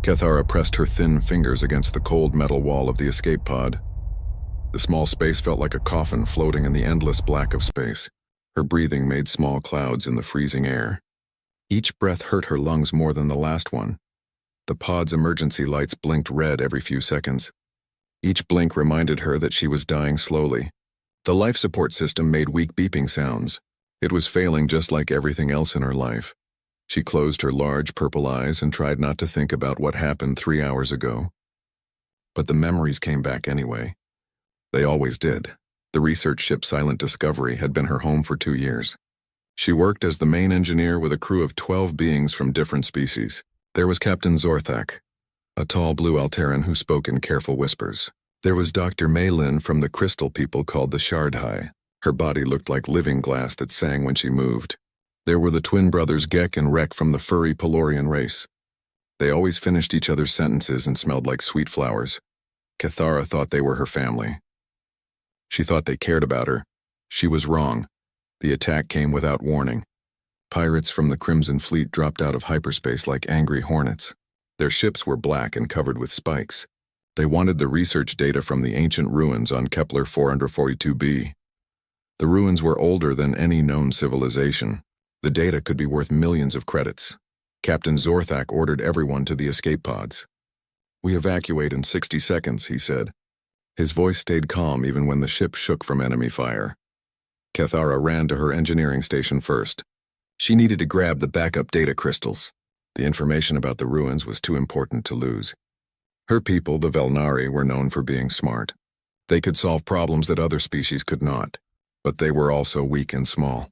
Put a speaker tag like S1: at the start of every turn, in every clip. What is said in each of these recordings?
S1: Cathara pressed her thin fingers against the cold metal wall of the escape pod. The small space felt like a coffin floating in the endless black of space. Her breathing made small clouds in the freezing air. Each breath hurt her lungs more than the last one. The pod's emergency lights blinked red every few seconds. Each blink reminded her that she was dying slowly. The life support system made weak beeping sounds. It was failing just like everything else in her life. She closed her large purple eyes and tried not to think about what happened 3 hours ago. But the memories came back anyway. They always did. The research ship Silent Discovery had been her home for 2 years. She worked as the main engineer with a crew of 12 beings from different species. There was Captain Zorthak, a tall blue Alteran who spoke in careful whispers. There was Dr. Maylin from the crystal people called the HFY. Her body looked like living glass that sang when she moved. There were the twin brothers Gek and Rek from the furry Pelorian race. They always finished each other's sentences and smelled like sweet flowers. Cathara thought they were her family. She thought they cared about her. She was wrong. The attack came without warning. Pirates from the Crimson Fleet dropped out of hyperspace like angry hornets. Their ships were black and covered with spikes. They wanted the research data from the ancient ruins on Kepler 442b. The ruins were older than any known civilization. The data could be worth millions of credits. Captain Zorthak ordered everyone to the escape pods. "We evacuate in 60 seconds, he said. His voice stayed calm even when the ship shook from enemy fire. Cathara ran to her engineering station first. She needed to grab the backup data crystals. The information about the ruins was too important to lose. Her people, the Velnari, were known for being smart. They could solve problems that other species could not, but they were also weak and small.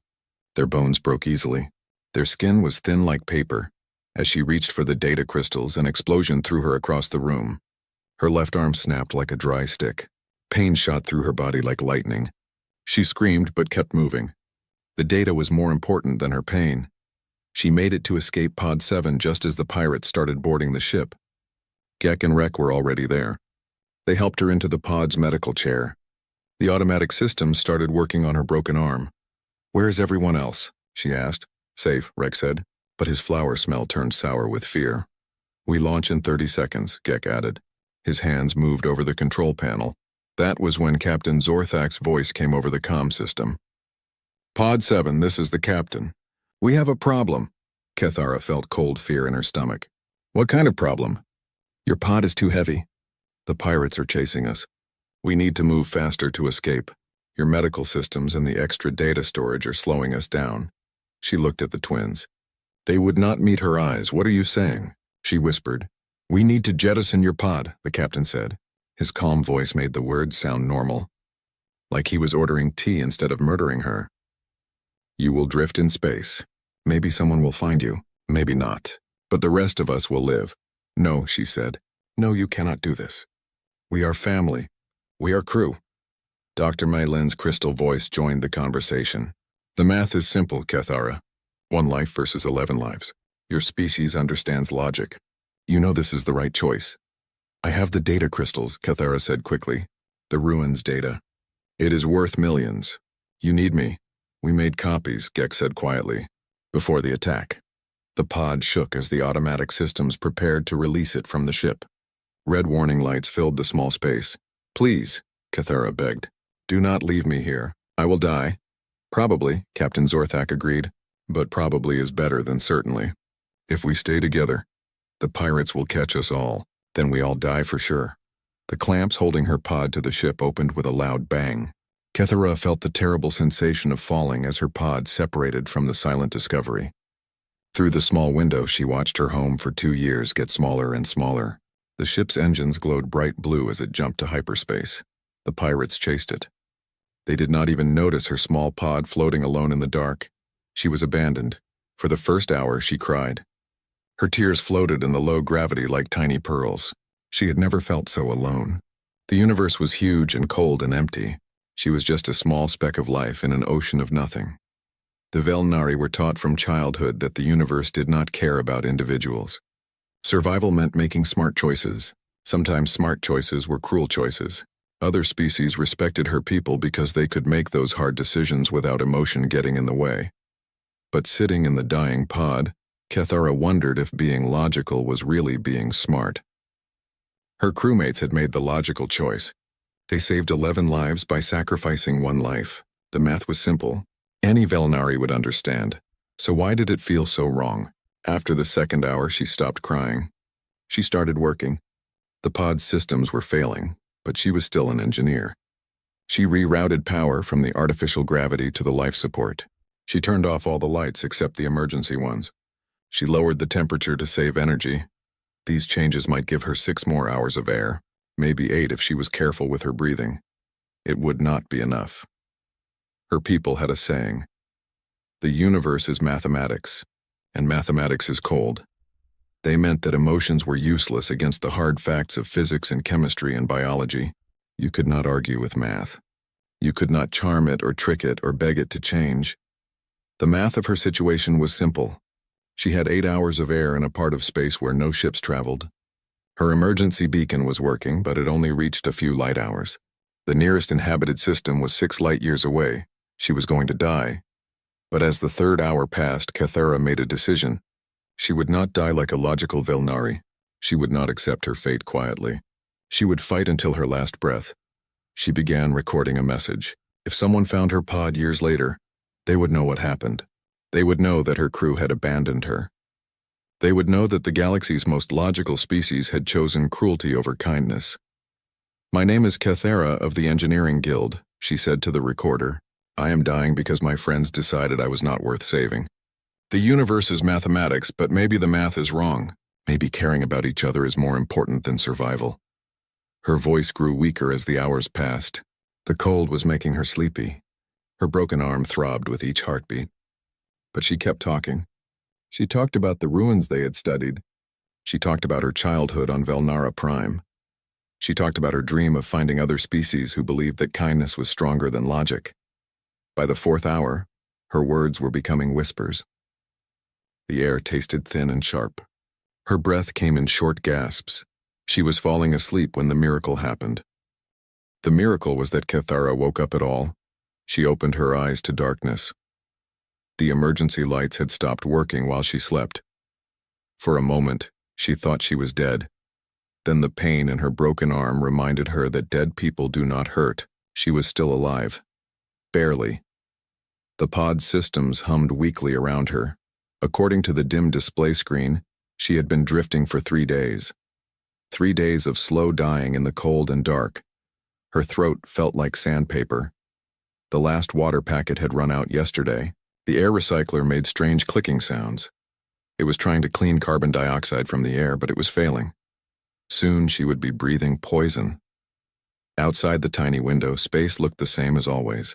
S1: Their bones broke easily. Their skin was thin like paper. As she reached for the data crystals, an explosion threw her across the room. Her left arm snapped like a dry stick. Pain shot through her body like lightning. She screamed but kept moving. The data was more important than her pain. She made it to escape pod 7 just as the pirates started boarding the ship. Gek and Rek were already there. They helped her into the pod's medical chair. The automatic system started working on her broken arm. "Where is everyone else?" she asked. "Safe," Rek said, but his flower smell turned sour with fear. "We launch in 30 seconds, Gek added. His hands moved over the control panel. That was when Captain Zorthak's voice came over the comm system. "Pod 7, this is the captain. We have a problem." Cathara felt cold fear in her stomach. "What kind of problem?" "Your pod is too heavy. The pirates are chasing us. We need to move faster to escape. Your medical systems and the extra data storage are slowing us down." She looked at the twins. They would not meet her eyes. "What are you saying?" she whispered. "We need to jettison your pod," the captain said. His calm voice made the words sound normal, like he was ordering tea instead of murdering her. "You will drift in space. Maybe someone will find you, maybe not. But the rest of us will live." "No," she said. "No, you cannot do this. We are family. We are crew." Dr. Maylin's crystal voice joined the conversation. "The math is simple, Cathara. 1 life versus 11 lives. Your species understands logic. You know this is the right choice." "I have the data crystals," Cathara said quickly. "The ruins data. It is worth millions. You need me." "We made copies," Gek said quietly, "before the attack." The pod shook as the automatic systems prepared to release it from the ship. Red warning lights filled the small space. "Please," Cathara begged. "Do not leave me here. I will die." "Probably," Captain Zorthak agreed, "but probably is better than certainly. If we stay together, the pirates will catch us all. Then we all die for sure." The clamps holding her pod to the ship opened with a loud bang. Cathara felt the terrible sensation of falling as her pod separated from the Silent Discovery. Through the small window, she watched her home for 2 years get smaller and smaller. The ship's engines glowed bright blue as it jumped to hyperspace. The pirates chased it. They did not even notice her small pod floating alone in the dark. She was abandoned. For the first hour, she cried. Her tears floated in the low gravity like tiny pearls. She had never felt so alone. The universe was huge and cold and empty. She was just a small speck of life in an ocean of nothing. The Velnari were taught from childhood that the universe did not care about individuals. Survival meant making smart choices. Sometimes smart choices were cruel choices. Other species respected her people because they could make those hard decisions without emotion getting in the way. But sitting in the dying pod, Kethara wondered if being logical was really being smart. Her crewmates had made the logical choice. They saved 11 lives by sacrificing one life. The math was simple. Any Velnari would understand. So why did it feel so wrong? After the second hour, she stopped crying. She started working. The pod's systems were failing, but she was still an engineer. She rerouted power from the artificial gravity to the life support. She turned off all the lights except the emergency ones. She lowered the temperature to save energy. These changes might give her 6 more hours of air, maybe 8 if she was careful with her breathing. It would not be enough. Her people had a saying, "The universe is mathematics, and mathematics is cold." They meant that emotions were useless against the hard facts of physics and chemistry and biology. You could not argue with math. You could not charm it or trick it or beg it to change. The math of her situation was simple. She had 8 hours of air in a part of space where no ships traveled. Her emergency beacon was working, but it only reached a few light hours. The nearest inhabited system was 6 light years away. She was going to die. But as the 3rd hour passed, Kethara made a decision. She would not die like a logical Velnari. She would not accept her fate quietly. She would fight until her last breath. She began recording a message. If someone found her pod years later, they would know what happened. They would know that her crew had abandoned her. They would know that the galaxy's most logical species had chosen cruelty over kindness. "My name is Kethara of the Engineering Guild," she said to the recorder. "I am dying because my friends decided I was not worth saving. The universe is mathematics, but maybe the math is wrong. Maybe caring about each other is more important than survival." Her voice grew weaker as the hours passed. The cold was making her sleepy. Her broken arm throbbed with each heartbeat. But she kept talking. She talked about the ruins they had studied. She talked about her childhood on Velnara Prime. She talked about her dream of finding other species who believed that kindness was stronger than logic. By the 4th hour, her words were becoming whispers. The air tasted thin and sharp. Her breath came in short gasps. She was falling asleep when the miracle happened. The miracle was that Kethara woke up at all. She opened her eyes to darkness. The emergency lights had stopped working while she slept. For a moment, she thought she was dead. Then the pain in her broken arm reminded her that dead people do not hurt. She was still alive. Barely. The pod systems hummed weakly around her. According to the dim display screen, she had been drifting for 3 days. 3 days of slow dying in the cold and dark. Her throat felt like sandpaper. The last water packet had run out yesterday. The air recycler made strange clicking sounds. It was trying to clean carbon dioxide from the air, but it was failing. Soon she would be breathing poison. Outside the tiny window, space looked the same as always.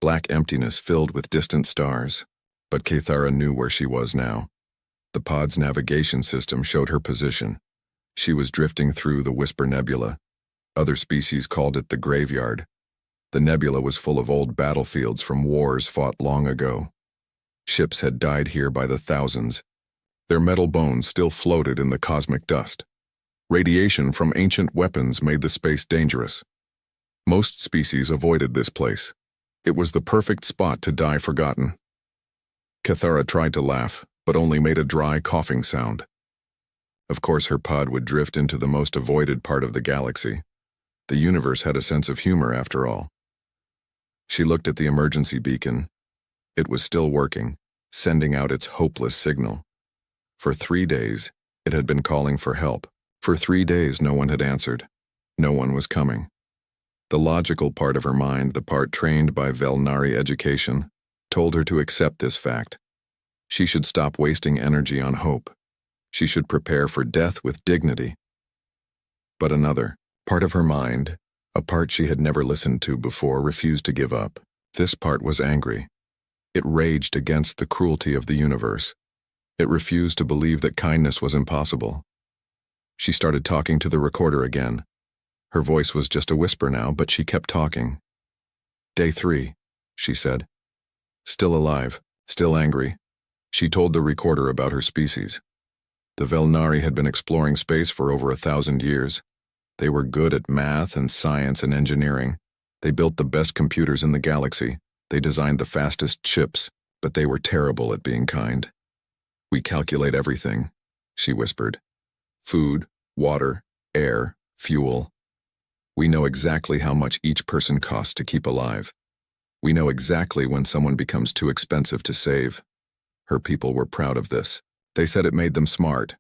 S1: Black emptiness filled with distant stars. But Kethara knew where she was now. The pod's navigation system showed her position. She was drifting through the Whisper Nebula. Other species called it the graveyard. The nebula was full of old battlefields from wars fought long ago. Ships had died here by the thousands. Their metal bones still floated in the cosmic dust. Radiation from ancient weapons made the space dangerous. Most species avoided this place. It was the perfect spot to die forgotten. Kethara tried to laugh, but only made a dry coughing sound. Of course, her pod would drift into the most avoided part of the galaxy. The universe had a sense of humor after all. She looked at the emergency beacon. It was still working, sending out its hopeless signal. For 3 days, it had been calling for help. For 3 days, no one had answered. No one was coming. The logical part of her mind, the part trained by Velnari education, told her to accept this fact. She should stop wasting energy on hope. She should prepare for death with dignity. But another part of her mind, a part she had never listened to before, refused to give up. This part was angry. It raged against the cruelty of the universe. It refused to believe that kindness was impossible. She started talking to the recorder again. Her voice was just a whisper now, but she kept talking. "Day 3, she said. Still alive, still angry. She told the recorder about her species. The Velnari had been exploring space for over 1,000 years. They were good at math and science and engineering. They built the best computers in the galaxy. They designed the fastest ships, but they were terrible at being kind. We calculate everything, she whispered. Food, water, air, fuel. We know exactly how much each person costs to keep alive. We know exactly when someone becomes too expensive to save. Her people were proud of this. They said it made them smart.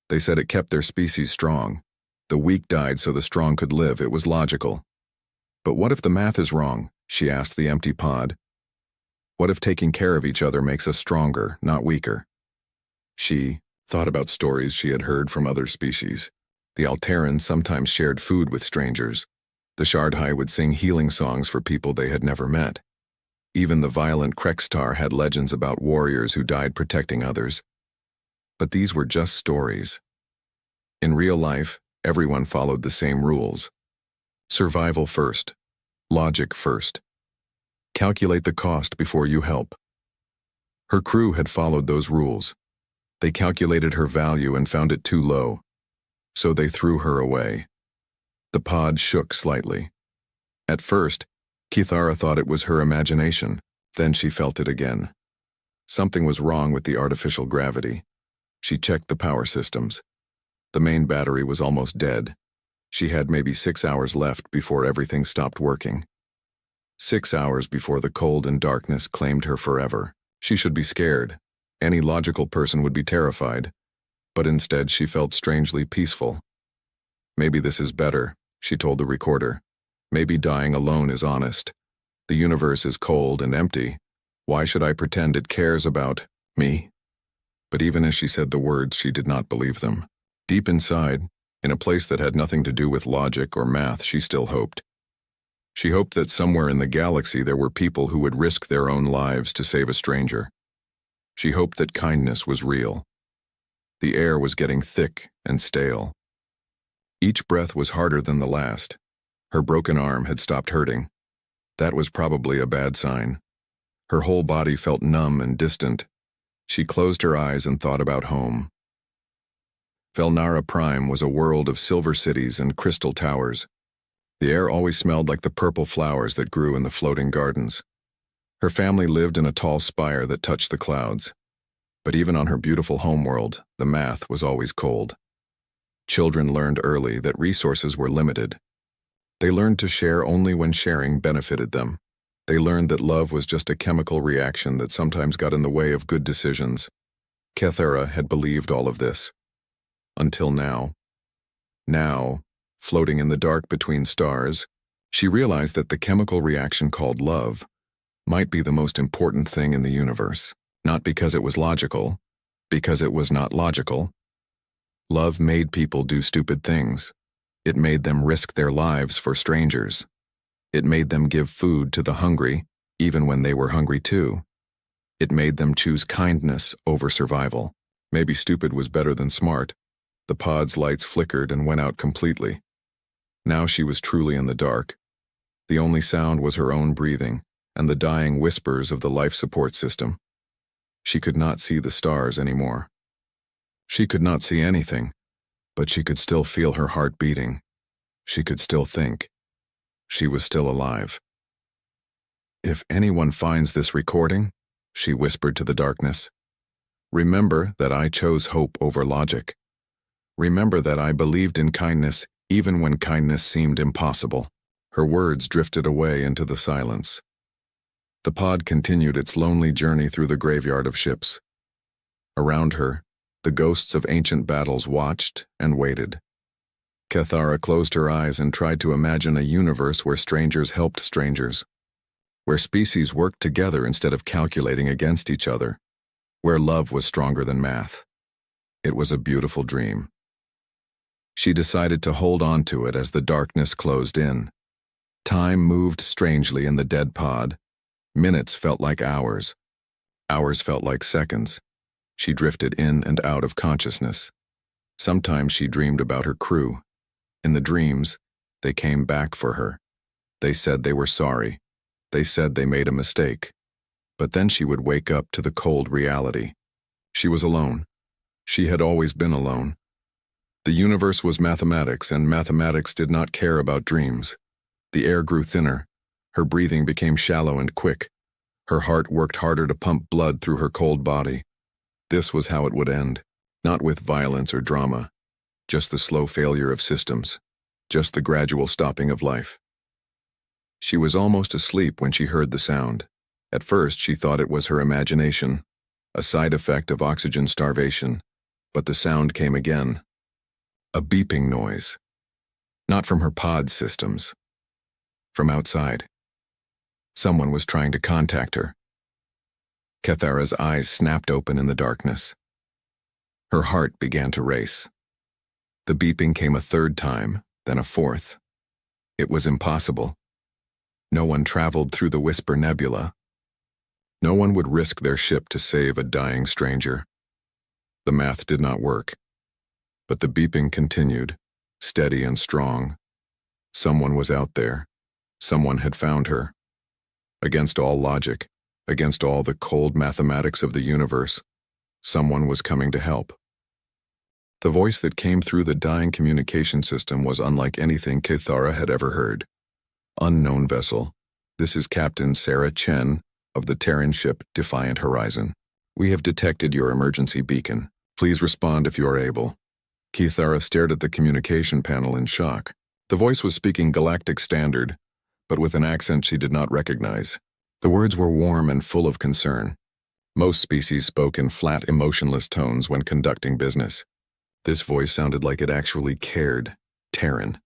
S1: They said it kept their species strong. The weak died so the strong could live. It was logical. But what if the math is wrong? She asked the empty pod. What if taking care of each other makes us stronger, not weaker? She thought about stories she had heard from other species. The Alterans sometimes shared food with strangers. The Shardhai would sing healing songs for people they had never met. Even the violent Krekstar had legends about warriors who died protecting others. But these were just stories. In real life, everyone followed the same rules. Survival first. Logic first. Calculate the cost before you help. Her crew had followed those rules. They calculated her value and found it too low. So they threw her away. The pod shook slightly. At first, Kithara thought it was her imagination. Then she felt it again. Something was wrong with the artificial gravity. She checked the power systems. The main battery was almost dead. She had maybe 6 hours left before everything stopped working. 6 hours before the cold and darkness claimed her forever. She should be scared. Any logical person would be terrified. But instead she felt strangely peaceful. Maybe this is better, she told the recorder. Maybe dying alone is honest. The universe is cold and empty. Why should I pretend it cares about me? But even as she said the words, she did not believe them. Deep inside, in a place that had nothing to do with logic or math, she still hoped. She hoped that somewhere in the galaxy there were people who would risk their own lives to save a stranger. She hoped that kindness was real. The air was getting thick and stale. Each breath was harder than the last. Her broken arm had stopped hurting. That was probably a bad sign. Her whole body felt numb and distant. She closed her eyes and thought about home. Velnara Prime was a world of silver cities and crystal towers. The air always smelled like the purple flowers that grew in the floating gardens. Her family lived in a tall spire that touched the clouds. But even on her beautiful homeworld, the math was always cold. Children learned early that resources were limited. They learned to share only when sharing benefited them. They learned that love was just a chemical reaction that sometimes got in the way of good decisions. Kethera had believed all of this. Until now. Now, floating in the dark between stars, she realized that the chemical reaction called love might be the most important thing in the universe. Not because it was logical, because it was not logical. Love made people do stupid things. It made them risk their lives for strangers. It made them give food to the hungry, even when they were hungry too. It made them choose kindness over survival. Maybe stupid was better than smart. The pod's lights flickered and went out completely. Now she was truly in the dark. The only sound was her own breathing and the dying whispers of the life support system. She could not see the stars anymore. She could not see anything, but she could still feel her heart beating. She could still think. She was still alive. If anyone finds this recording, she whispered to the darkness, remember that I chose hope over logic. Remember that I believed in kindness even when kindness seemed impossible. Her words drifted away into the silence. The pod continued its lonely journey through the graveyard of ships. Around her, the ghosts of ancient battles watched and waited. Kethara closed her eyes and tried to imagine a universe where strangers helped strangers, where species worked together instead of calculating against each other, where love was stronger than math. It was a beautiful dream. She decided to hold on to it as the darkness closed in. Time moved strangely in the dead pod. Minutes felt like hours. Hours felt like seconds. She drifted in and out of consciousness. Sometimes she dreamed about her crew. In the dreams, they came back for her. They said they were sorry. They said they made a mistake. But then she would wake up to the cold reality. She was alone. She had always been alone. The universe was mathematics, and mathematics did not care about dreams. The air grew thinner. Her breathing became shallow and quick. Her heart worked harder to pump blood through her cold body. This was how it would end, not with violence or drama, just the slow failure of systems, just the gradual stopping of life. She was almost asleep when she heard the sound. At first, she thought it was her imagination, a side effect of oxygen starvation, but the sound came again. A beeping noise. Not from her pod systems. From outside. Someone was trying to contact her. Kethara's eyes snapped open in the darkness. Her heart began to race. The beeping came a third time, then a fourth. It was impossible. No one traveled through the Whisper Nebula. No one would risk their ship to save a dying stranger. The math did not work. But the beeping continued, steady and strong. Someone was out there. Someone had found her. Against all logic, against all the cold mathematics of the universe, someone was coming to help. The voice that came through the dying communication system was unlike anything Kethara had ever heard. Unknown vessel, this is Captain Sarah Chen of the Terran ship Defiant Horizon. We have detected your emergency beacon. Please respond if you are able. Kethara stared at the communication panel in shock. The voice was speaking Galactic Standard, but with an accent she did not recognize. The words were warm and full of concern. Most species spoke in flat, emotionless tones when conducting business. This voice sounded like it actually cared. Terran.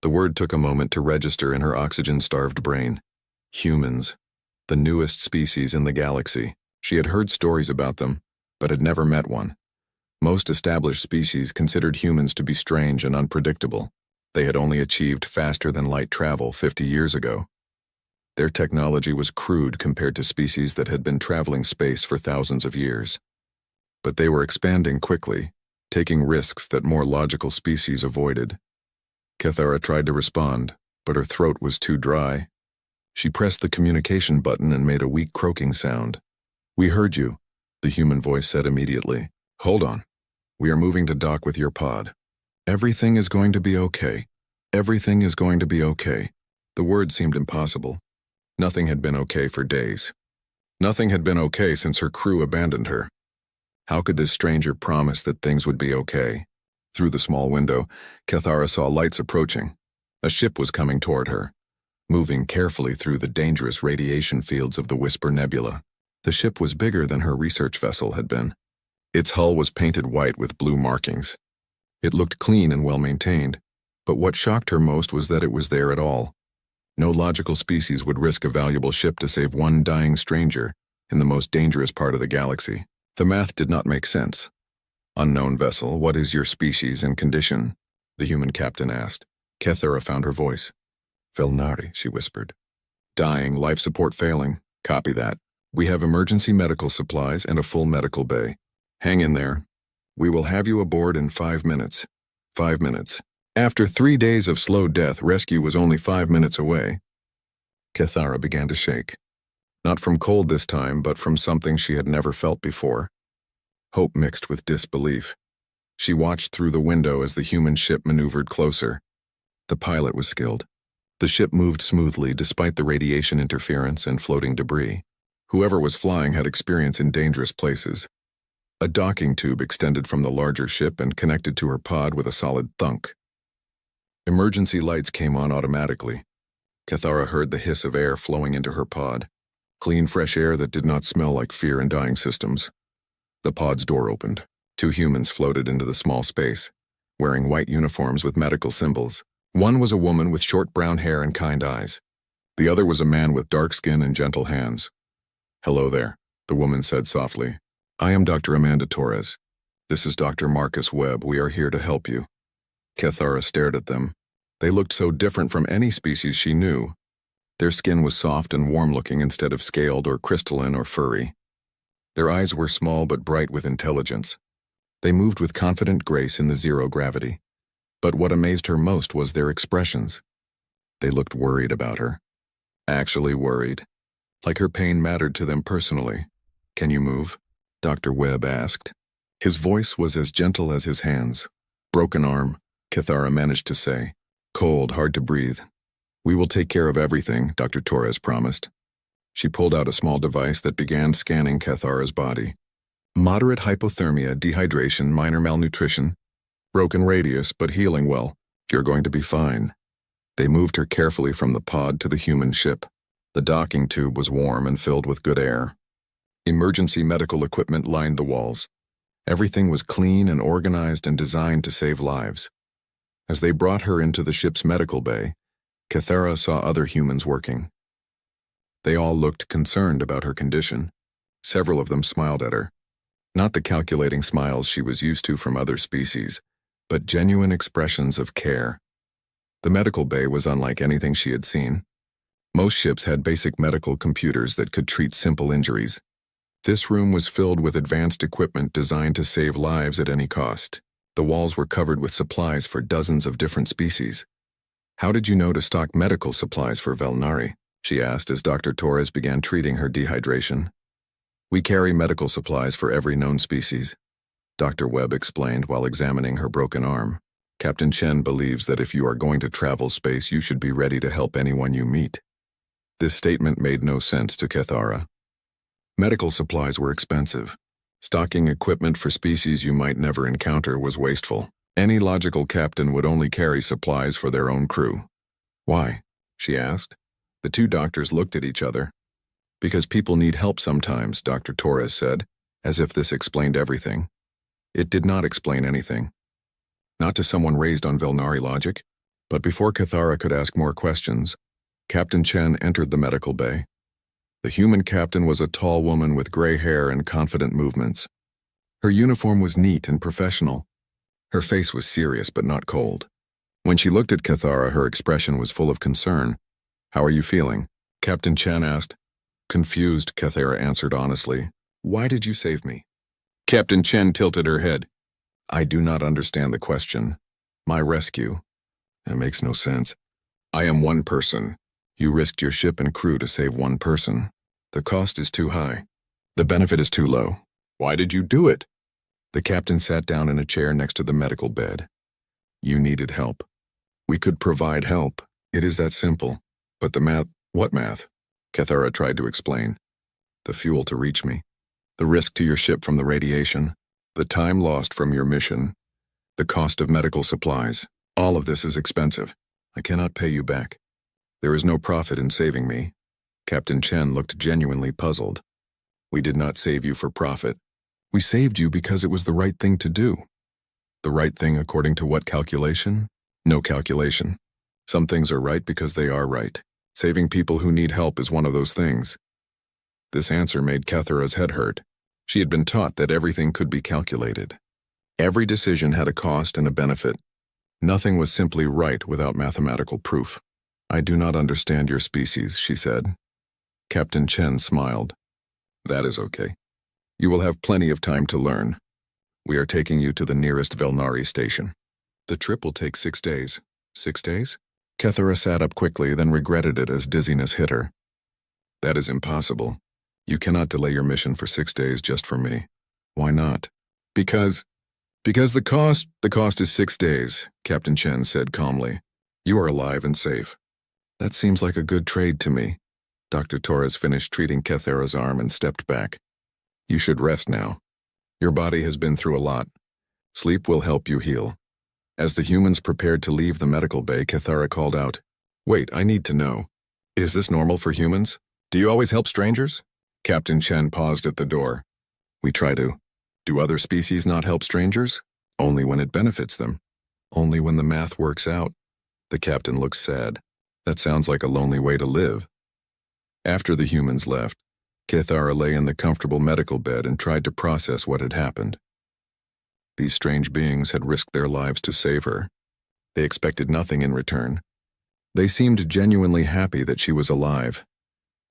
S1: The word took a moment to register in her oxygen-starved brain. Humans. The newest species in the galaxy. She had heard stories about them, but had never met one. Most established species considered humans to be strange and unpredictable. They had only achieved faster-than-light travel 50 years ago. Their technology was crude compared to species that had been traveling space for thousands of years. But they were expanding quickly, taking risks that more logical species avoided. Kethara tried to respond, but her throat was too dry. She pressed the communication button and made a weak croaking sound. "We heard you," the human voice said immediately. "Hold on. We are moving to dock with your pod. Everything is going to be okay. Everything is going to be okay." The word seemed impossible. Nothing had been okay for days. Nothing had been okay since her crew abandoned her. How could this stranger promise that things would be okay? Through the small window, Kethara saw lights approaching. A ship was coming toward her, moving carefully through the dangerous radiation fields of the Whisper Nebula. The ship was bigger than her research vessel had been. Its hull was painted white with blue markings. It looked clean and well-maintained, but what shocked her most was that it was there at all. No logical species would risk a valuable ship to save one dying stranger in the most dangerous part of the galaxy. The math did not make sense. "Unknown vessel, what is your species and condition?" the human captain asked. Kethara found her voice. "Felnari," she whispered. "Dying, life support failing. Copy that. We have emergency medical supplies and a full medical bay. Hang in there. We will have you aboard in 5 minutes. 5 minutes. After 3 days of slow death, rescue was only 5 minutes away." Kethara began to shake. Not from cold this time, but from something she had never felt before. Hope mixed with disbelief. She watched through the window as the human ship maneuvered closer. The pilot was skilled. The ship moved smoothly despite the radiation interference and floating debris. Whoever was flying had experience in dangerous places. A docking tube extended from the larger ship and connected to her pod with a solid thunk. Emergency lights came on automatically. Kethara heard the hiss of air flowing into her pod. Clean, fresh air that did not smell like fear and dying systems. The pod's door opened. 2 humans floated into the small space, wearing white uniforms with medical symbols. One was a woman with short brown hair and kind eyes. The other was a man with dark skin and gentle hands. "Hello there," the woman said softly. "I am Dr. Amanda Torres. This is Dr. Marcus Webb. We are here to help you." Kethara stared at them. They looked so different from any species she knew. Their skin was soft and warm-looking instead of scaled or crystalline or furry. Their eyes were small but bright with intelligence. They moved with confident grace in the zero gravity. But what amazed her most was their expressions. They looked worried about her. Actually worried. Like her pain mattered to them personally. "Can you move?" Dr. Webb asked. His voice was as gentle as his hands. "Broken arm," Kethara managed to say. "Cold, hard to breathe." "We will take care of everything," Dr. Torres promised. She pulled out a small device that began scanning Kethara's body. Moderate hypothermia, dehydration, minor malnutrition. Broken radius, but healing well. You're going to be fine. They moved her carefully from the pod to the human ship. The docking tube was warm and filled with good air. Emergency medical equipment lined the walls. Everything was clean and organized and designed to save lives. As they brought her into the ship's medical bay, Cathara saw other humans working. They all looked concerned about her condition. Several of them smiled at her. Not the calculating smiles she was used to from other species, but genuine expressions of care. The medical bay was unlike anything she had seen. Most ships had basic medical computers that could treat simple injuries. This room was filled with advanced equipment designed to save lives at any cost. The walls were covered with supplies for dozens of different species. "How did you know to stock medical supplies for Velnari?" she asked as Dr. Torres began treating her dehydration. "We carry medical supplies for every known species," Dr. Webb explained while examining her broken arm. "Captain Chen believes that if you are going to travel space, you should be ready to help anyone you meet." This statement made no sense to Cathara. Medical supplies were expensive. Stocking equipment for species you might never encounter was wasteful. Any logical captain would only carry supplies for their own crew. "Why?" she asked. The two doctors looked at each other. "Because people need help sometimes," Dr. Torres said, as if this explained everything. It did not explain anything. Not to someone raised on Velnari logic. But before Cathara could ask more questions, Captain Chen entered the medical bay. The human captain was a tall woman with gray hair and confident movements. Her uniform was neat and professional. Her face was serious but not cold. When she looked at Cathara, her expression was full of concern. "How are you feeling?" Captain Chen asked. Confused, Cathara answered honestly. "Why did you save me?" Captain Chen tilted her head. "I do not understand the question. My rescue. That makes no sense. I am one person. You risked your ship and crew to save one person. The cost is too high. The benefit is too low. Why did you do it?" The captain sat down in a chair next to the medical bed. "You needed help. We could provide help. It is that simple. But the math—" "What math?" Cathara tried to explain. "The fuel to reach me. The risk to your ship from the radiation. The time lost from your mission. The cost of medical supplies. All of this is expensive. I cannot pay you back. There is no profit in saving me." Captain Chen looked genuinely puzzled. "We did not save you for profit. We saved you because it was the right thing to do." "The right thing according to what calculation?" "No calculation. Some things are right because they are right. Saving people who need help is one of those things." This answer made Cathara's head hurt. She had been taught that everything could be calculated. Every decision had a cost and a benefit. Nothing was simply right without mathematical proof. "I do not understand your species," she said. Captain Chen smiled. "That is okay. You will have plenty of time to learn. We are taking you to the nearest Velnari station. The trip will take 6 days." 6 days? Cathara sat up quickly, then regretted it as dizziness hit her. "That is impossible. You cannot delay your mission for 6 days just for me." "Why not?" Because the cost is 6 days," Captain Chen said calmly. "You are alive and safe." "That seems like a good trade to me." Dr. Torres finished treating Cathara's arm and stepped back. "You should rest now. Your body has been through a lot. Sleep will help you heal." As the humans prepared to leave the medical bay, Cathara called out, "Wait, I need to know. Is this normal for humans? Do you always help strangers?" Captain Chen paused at the door. "We try to. Do other species not help strangers?" "Only when it benefits them. Only when the math works out." The captain looked sad. "That sounds like a lonely way to live." After the humans left, Cathara lay in the comfortable medical bed and tried to process what had happened. These strange beings had risked their lives to save her. They expected nothing in return. They seemed genuinely happy that she was alive.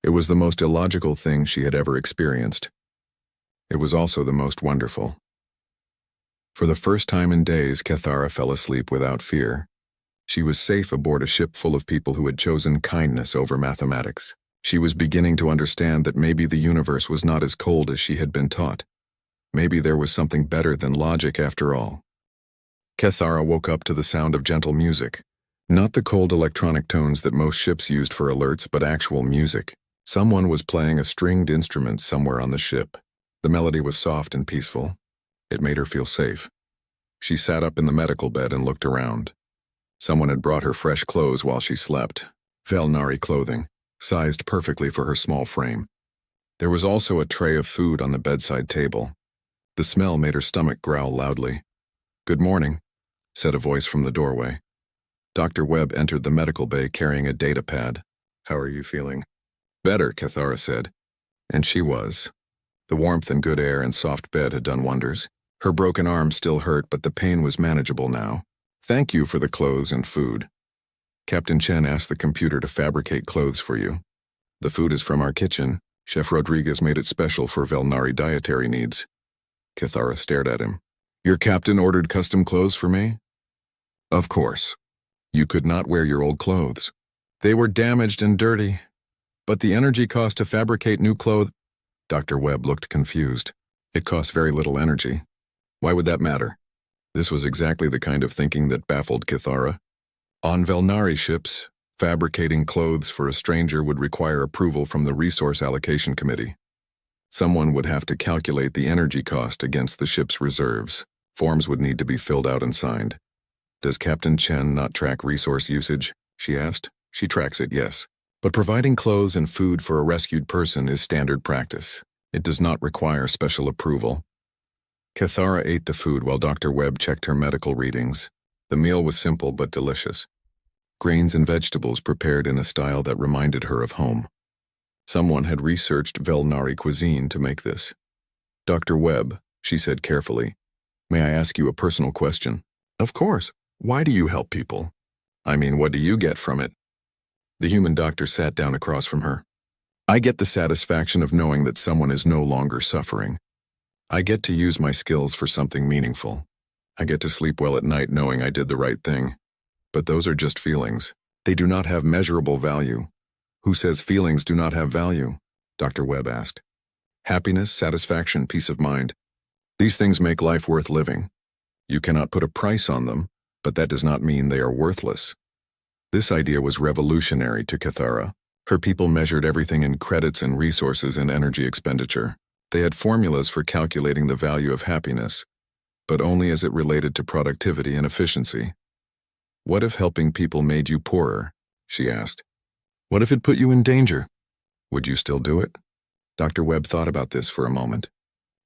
S1: It was the most illogical thing she had ever experienced. It was also the most wonderful. For the first time in days, Cathara fell asleep without fear. She was safe aboard a ship full of people who had chosen kindness over mathematics. She was beginning to understand that maybe the universe was not as cold as she had been taught. Maybe there was something better than logic after all. Cathara woke up to the sound of gentle music. Not the cold electronic tones that most ships used for alerts, but actual music. Someone was playing a stringed instrument somewhere on the ship. The melody was soft and peaceful. It made her feel safe. She sat up in the medical bed and looked around. Someone had brought her fresh clothes while she slept. Velnari clothing, sized perfectly for her small frame. There was also a tray of food on the bedside table. The smell made her stomach growl loudly. "Good morning," said a voice from the doorway. Dr. Webb entered the medical bay carrying a data pad. "How are you feeling?" "Better," Cathara said. And she was. The warmth and good air and soft bed had done wonders. Her broken arm still hurt, but the pain was manageable now. "Thank you for the clothes and food. Captain Chen asked the computer to fabricate clothes for you. The food is from our kitchen. Chef Rodriguez made it special for Velnari dietary needs." Cathara stared at him. "Your captain ordered custom clothes for me?" "Of course. You could not wear your old clothes. They were damaged and dirty. But the energy cost to fabricate new clothes—" Dr. Webb looked confused. "It costs very little energy. Why would that matter?" This was exactly the kind of thinking that baffled Cathara. On Velnari ships, fabricating clothes for a stranger would require approval from the Resource Allocation Committee. Someone would have to calculate the energy cost against the ship's reserves. Forms would need to be filled out and signed. "Does Captain Chen not track resource usage?" she asked. "She tracks it, yes. But providing clothes and food for a rescued person is standard practice. It does not require special approval." Cathara ate the food while Dr. Webb checked her medical readings. The meal was simple but delicious. Grains and vegetables prepared in a style that reminded her of home. Someone had researched Velnari cuisine to make this. "Dr. Webb," she said carefully, "may I ask you a personal question?" "Of course. Why do you help people?" "I mean, what do you get from it?" The human doctor sat down across from her. "I get the satisfaction of knowing that someone is no longer suffering. I get to use my skills for something meaningful. I get to sleep well at night knowing I did the right thing. But those are just feelings. They do not have measurable value." "Who says feelings do not have value?" Dr. Webb asked. "Happiness, satisfaction, peace of mind. These things make life worth living. You cannot put a price on them, but that does not mean they are worthless." This idea was revolutionary to Cathara. Her people measured everything in credits and resources and energy expenditure. They had formulas for calculating the value of happiness, but only as it related to productivity and efficiency. "What if helping people made you poorer?" she asked. "What if it put you in danger? Would you still do it?" Dr. Webb thought about this for a moment.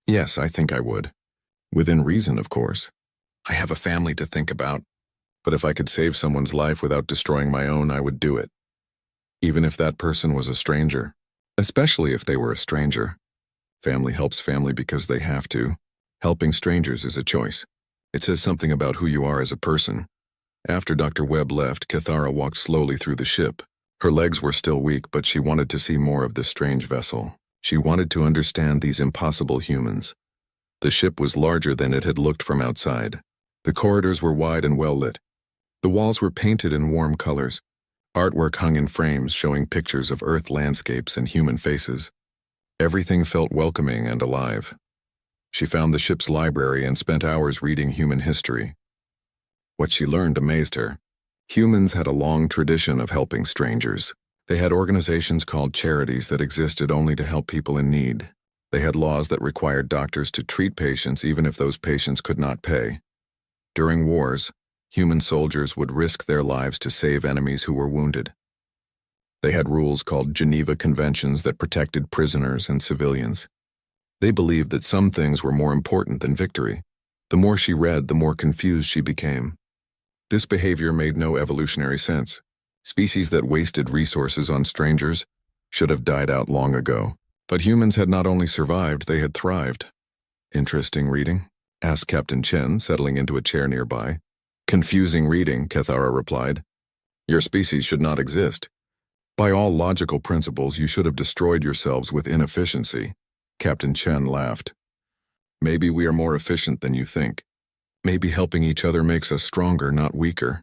S1: "Yes, I think I would. Within reason, of course. I have a family to think about. But if I could save someone's life without destroying my own, I would do it. Even if that person was a stranger. Especially if they were a stranger. Family helps family because they have to. Helping strangers is a choice. It says something about who you are as a person." After Dr. Webb left, Cathara walked slowly through the ship. Her legs were still weak, but she wanted to see more of this strange vessel. She wanted to understand these impossible humans. The ship was larger than it had looked from outside. The corridors were wide and well lit. The walls were painted in warm colors. Artwork hung in frames showing pictures of Earth landscapes and human faces. Everything felt welcoming and alive. She found the ship's library and spent hours reading human history. What she learned amazed her. Humans had a long tradition of helping strangers. They had organizations called charities that existed only to help people in need. They had laws that required doctors to treat patients even if those patients could not pay. During wars, human soldiers would risk their lives to save enemies who were wounded. They had rules called Geneva Conventions that protected prisoners and civilians. They believed that some things were more important than victory. The more she read, the more confused she became. This behavior made no evolutionary sense. Species that wasted resources on strangers should have died out long ago. But humans had not only survived, they had thrived. "Interesting reading?" asked Captain Chen, settling into a chair nearby. "Confusing reading," Cathara replied. "Your species should not exist. By all logical principles, you should have destroyed yourselves with inefficiency." Captain Chen laughed. "Maybe we are more efficient than you think. Maybe helping each other makes us stronger, not weaker.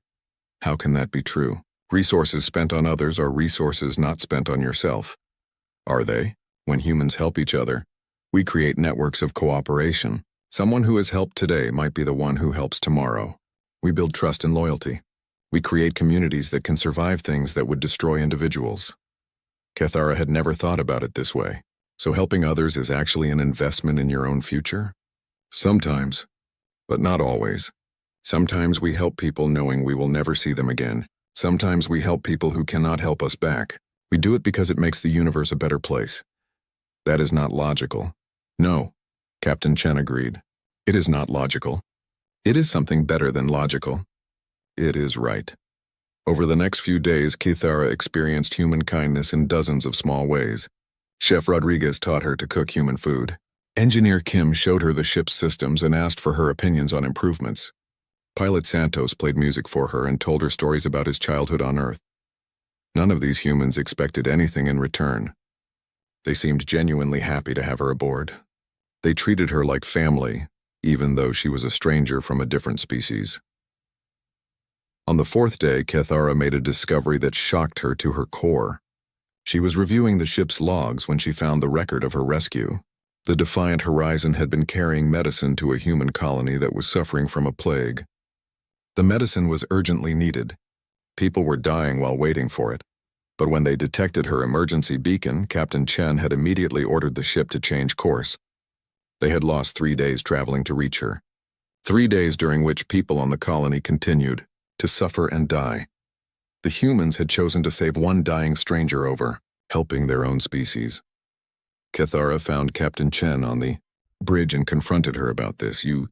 S1: How can that be true? Resources spent on others are resources not spent on yourself. Are they? When humans help each other, we create networks of cooperation. Someone who is helped today might be the one who helps tomorrow. We build trust and loyalty. We create communities that can survive things that would destroy individuals." Cathara had never thought about it this way. So helping others is actually an investment in your own future? Sometimes, but not always. Sometimes we help people knowing we will never see them again. Sometimes we help people who cannot help us back. We do it because it makes the universe a better place. That is not logical. No, Captain Chen agreed. It is not logical. It is something better than logical. It is right. Over the next few days, Kithara experienced human kindness in dozens of small ways. Chef Rodriguez taught her to cook human food. Engineer Kim showed her the ship's systems and asked for her opinions on improvements. Pilot Santos played music for her and told her stories about his childhood on Earth. None of these humans expected anything in return. They seemed genuinely happy to have her aboard. They treated her like family, even though she was a stranger from a different species. On the fourth day, Kithara made a discovery that shocked her to her core. She was reviewing the ship's logs when she found the record of her rescue. The Defiant Horizon had been carrying medicine to a human colony that was suffering from a plague. The medicine was urgently needed. People were dying while waiting for it. But when they detected her emergency beacon, Captain Chen had immediately ordered the ship to change course. They had lost 3 days traveling to reach her. 3 days during which people on the colony continued to suffer and die. The humans had chosen to save one dying stranger over helping their own species. Kithara found Captain Chen on the bridge and confronted her about this. "You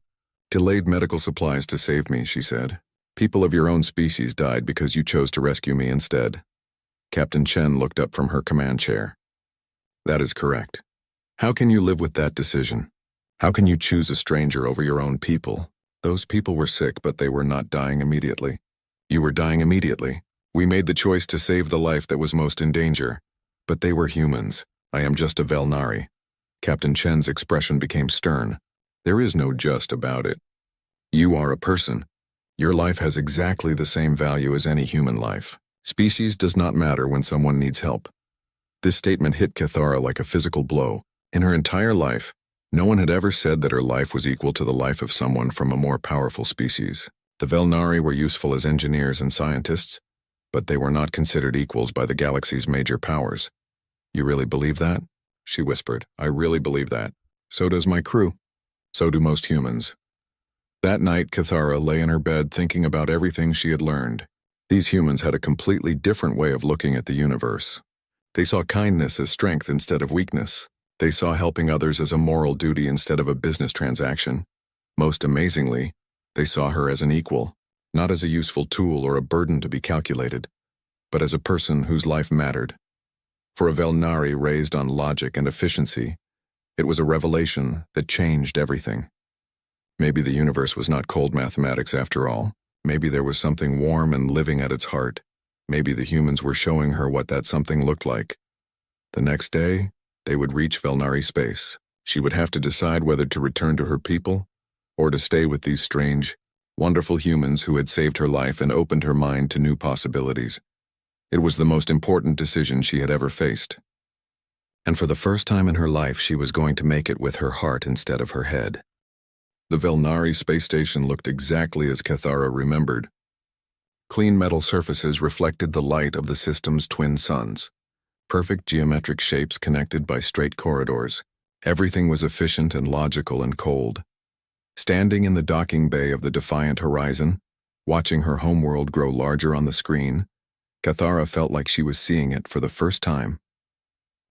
S1: delayed medical supplies to save me," she said. "People of your own species died because you chose to rescue me instead." Captain Chen looked up from her command chair. "That is correct. How can you live with that decision? How can you choose a stranger over your own people? Those people were sick, but they were not dying immediately. You were dying immediately. We made the choice to save the life that was most in danger. But they were humans. I am just a Velnari." Captain Chen's expression became stern. "There is no just about it. You are a person. Your life has exactly the same value as any human life. Species does not matter when someone needs help." This statement hit Kithara like a physical blow. In her entire life, no one had ever said that her life was equal to the life of someone from a more powerful species. The Velnari were useful as engineers and scientists, but they were not considered equals by the galaxy's major powers. "You really believe that?" she whispered. "I really believe that. So does my crew. So do most humans." That night, Kithara lay in her bed thinking about everything she had learned. These humans had a completely different way of looking at the universe. They saw kindness as strength instead of weakness. They saw helping others as a moral duty instead of a business transaction. Most amazingly, they saw her as an equal, not as a useful tool or a burden to be calculated, but as a person whose life mattered. For a Velnari raised on logic and efficiency, it was a revelation that changed everything. Maybe the universe was not cold mathematics after all. Maybe there was something warm and living at its heart. Maybe the humans were showing her what that something looked like. The next day, they would reach Velnari space. She would have to decide whether to return to her people or to stay with these strange, wonderful humans who had saved her life and opened her mind to new possibilities. It was the most important decision she had ever faced. And for the first time in her life, she was going to make it with her heart instead of her head. The Velnari space station looked exactly as Kithara remembered. Clean metal surfaces reflected the light of the system's twin suns. Perfect geometric shapes connected by straight corridors. Everything was efficient and logical and cold. Standing in the docking bay of the Defiant Horizon, watching her homeworld grow larger on the screen, Kithara felt like she was seeing it for the first time.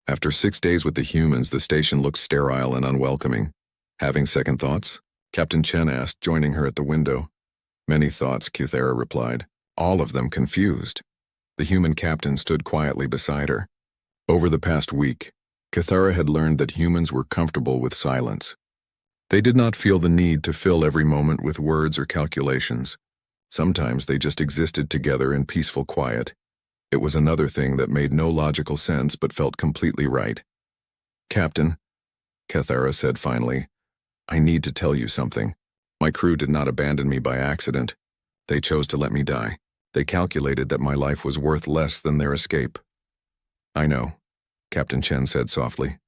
S1: After 6 days with the humans, the station looked sterile and unwelcoming. "Having second thoughts?" Captain Chen asked, joining her at the window. "Many thoughts," Kithara replied, all of them confused. The human captain stood quietly beside her. Over the past week, Kithara had learned that humans were comfortable with silence. They did not feel the need to fill every moment with words or calculations. Sometimes they just existed together in peaceful quiet. It was another thing that made no logical sense but felt completely right. "Captain," Kithara said finally, "I need to tell you something. My crew did not abandon me by accident. They chose to let me die. They calculated that my life was worth less than their escape." "I know," Captain Chen said softly.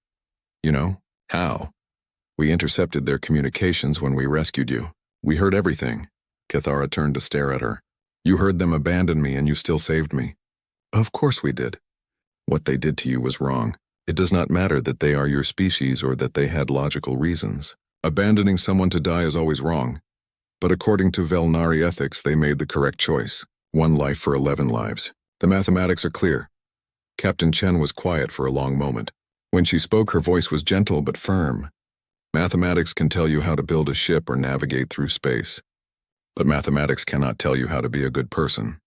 S1: "You know? How?" "We intercepted their communications when we rescued you. We heard everything." Kithara turned to stare at her. "You heard them abandon me and you still saved me." "Of course we did." "What they did to you was wrong. It does not matter that they are your species or that they had logical reasons. Abandoning someone to die is always wrong. But according to Velnari ethics, they made the correct choice. 1 life for 11 lives. The mathematics are clear. Captain Chen was quiet for a long moment. When she spoke, her voice was gentle but firm. Mathematics can tell you how to build a ship or navigate through space. But mathematics cannot tell you how to be a good person.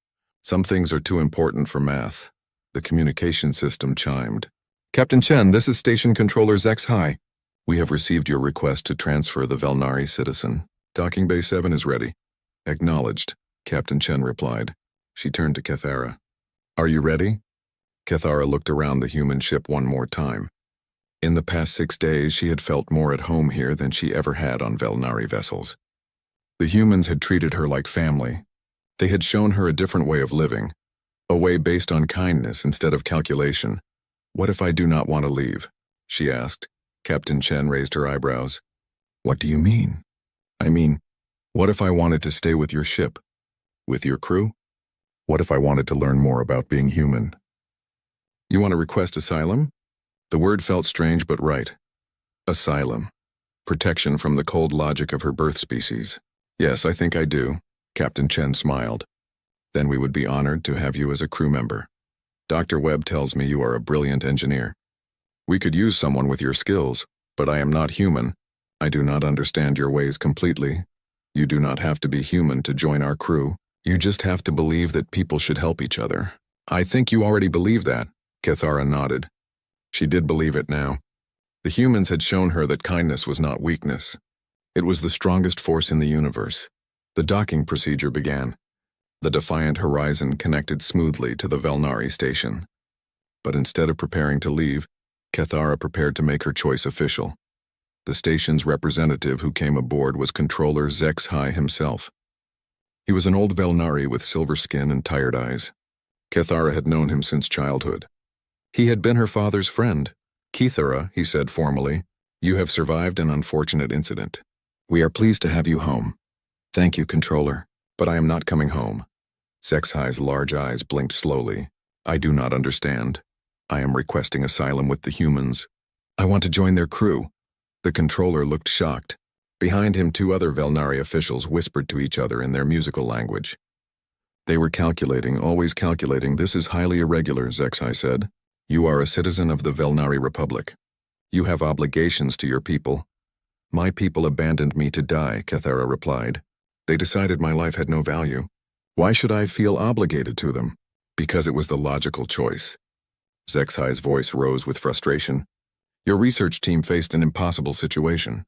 S1: Some things are too important for math. The communication system chimed. Captain Chen, this is Station Controller HFY. We have received your request to transfer the Velnari citizen. Docking Bay 7 is ready. Acknowledged, Captain Chen replied. She turned to Kethara. Are you ready? Kethara looked around the human ship one more time. In the past 6 days, she had felt more at home here than she ever had on Velnari vessels. The humans had treated her like family. They had shown her a different way of living, a way based on kindness instead of calculation. What if I do not want to leave? She asked. Captain Chen raised her eyebrows. What do you mean? I mean, what if I wanted to stay with your ship? With your crew? What if I wanted to learn more about being human? You want to request asylum? The word felt strange but right. Asylum. Protection from the cold logic of her birth species. Yes, I think I do, Captain Chen smiled. Then we would be honored to have you as a crew member. Dr. Webb tells me you are a brilliant engineer. We could use someone with your skills, but I am not human. I do not understand your ways completely. You do not have to be human to join our crew. You just have to believe that people should help each other. I think you already believe that, Kethara nodded. She did believe it now. The humans had shown her that kindness was not weakness. It was the strongest force in the universe. The docking procedure began. The Defiant Horizon connected smoothly to the Velnari station. But instead of preparing to leave, Kethara prepared to make her choice official. The station's representative who came aboard was Controller HFY himself. He was an old Velnari with silver skin and tired eyes. Kethara had known him since childhood. He had been her father's friend. Kethara, he said formally, you have survived an unfortunate incident. We are pleased to have you home. Thank you, Controller, but I am not coming home. HFY's large eyes blinked slowly. I do not understand. I am requesting asylum with the humans. I want to join their crew. The Controller looked shocked. Behind him, 2 other Velnari officials whispered to each other in their musical language. They were calculating, always calculating. This is highly irregular, HFY said. You are a citizen of the Velnari Republic. You have obligations to your people. My people abandoned me to die, Kethara replied. They decided my life had no value. Why should I feel obligated to them? Because it was the logical choice. HFY's voice rose with frustration. Your research team faced an impossible situation.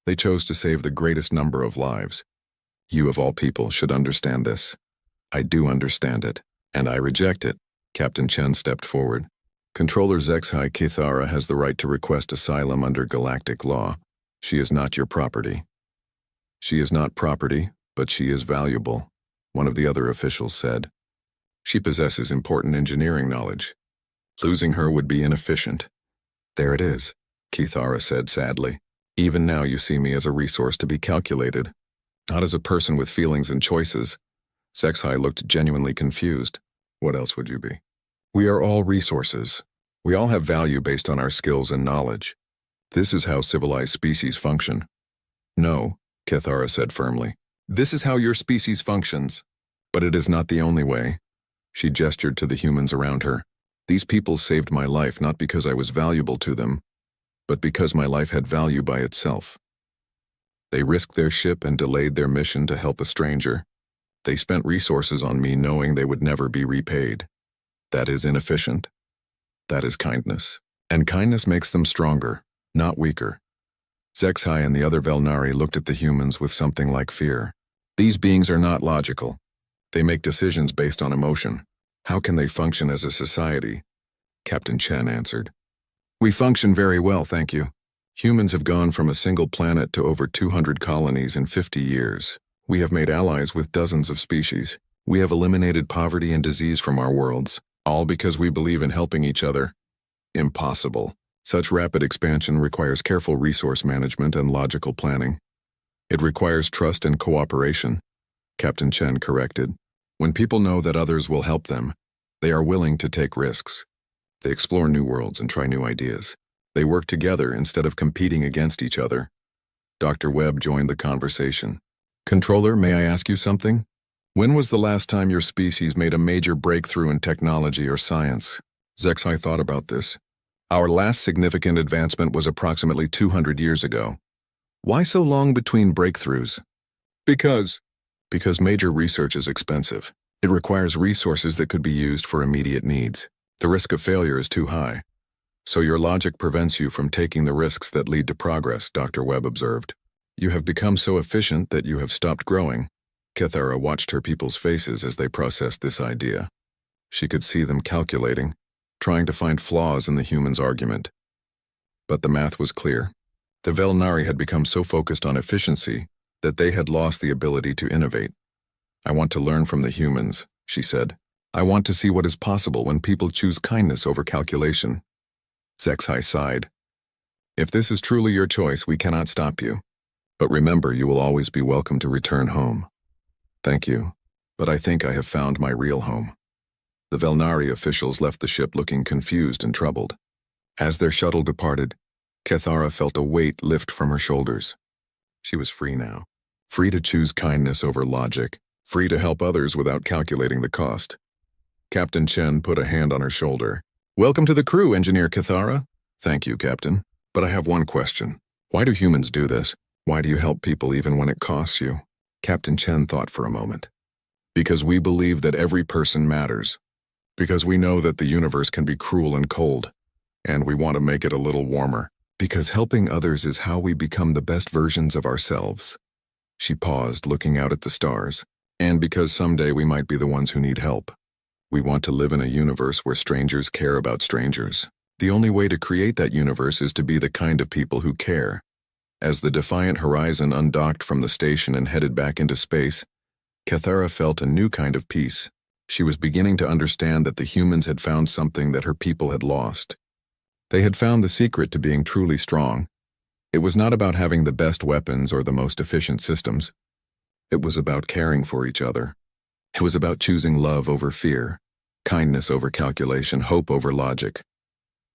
S1: They chose to save the greatest number of lives. You of all people should understand this. I do understand it, and I reject it. Captain Chen stepped forward. Controller HFY Kethara has the right to request asylum under galactic law. She is not your property. She is not property, but she is valuable, one of the other officials said. She possesses important engineering knowledge. Losing her would be inefficient. There it is, Kethara said sadly. Even now you see me as a resource to be calculated, not as a person with feelings and choices. HFY looked genuinely confused. What else would you be? We are all resources. We all have value based on our skills and knowledge. This is how civilized species function. No, Kethara said firmly. This is how your species functions. But it is not the only way. She gestured to the humans around her. These people saved my life not because I was valuable to them, but because my life had value by itself. They risked their ship and delayed their mission to help a stranger. They spent resources on me knowing they would never be repaid. That is inefficient. That is kindness. And kindness makes them stronger, not weaker. HFY and the other Velnari looked at the humans with something like fear. These beings are not logical. They make decisions based on emotion. How can they function as a society? Captain Chen answered. We function very well, thank you. Humans have gone from a single planet to over 200 colonies in 50 years. We have made allies with dozens of species. We have eliminated poverty and disease from our worlds, all because we believe in helping each other. Impossible. Such rapid expansion requires careful resource management and logical planning. It requires trust and cooperation, Captain Chen corrected. When people know that others will help them, they are willing to take risks. They explore new worlds and try new ideas. They work together instead of competing against each other. Dr. Webb joined the conversation. Controller, may I ask you something? When was the last time your species made a major breakthrough in technology or science? Sci-Fi thought about this. Our last significant advancement was approximately 200 years ago. Why so long between breakthroughs? Because major research is expensive. It requires resources that could be used for immediate needs. The risk of failure is too high. So your logic prevents you from taking the risks that lead to progress, Dr. Webb observed. You have become so efficient that you have stopped growing. Kithara watched her people's faces as they processed this idea. She could see them calculating, trying to find flaws in the human's argument. But the math was clear. The Velnari had become so focused on efficiency that they had lost the ability to innovate. I want to learn from the humans, she said. I want to see what is possible when people choose kindness over calculation. HFY sighed. If this is truly your choice, we cannot stop you. But remember, you will always be welcome to return home. Thank you, but I think I have found my real home. The Velnari officials left the ship looking confused and troubled. As their shuttle departed, Kithara felt a weight lift from her shoulders. She was free now. Free to choose kindness over logic. Free to help others without calculating the cost. Captain Chen put a hand on her shoulder. Welcome to the crew, Engineer Kithara. Thank you, Captain. But I have one question. Why do humans do this? Why do you help people even when it costs you? Captain Chen thought for a moment. Because we believe that every person matters. Because we know that the universe can be cruel and cold. And we want to make it a little warmer. Because helping others is how we become the best versions of ourselves. She paused, looking out at the stars. And because someday we might be the ones who need help. We want to live in a universe where strangers care about strangers. The only way to create that universe is to be the kind of people who care. As the Defiant Horizon undocked from the station and headed back into space, Kithara felt a new kind of peace. She was beginning to understand that the humans had found something that her people had lost. They had found the secret to being truly strong. It was not about having the best weapons or the most efficient systems. It was about caring for each other. It was about choosing love over fear, kindness over calculation, hope over logic.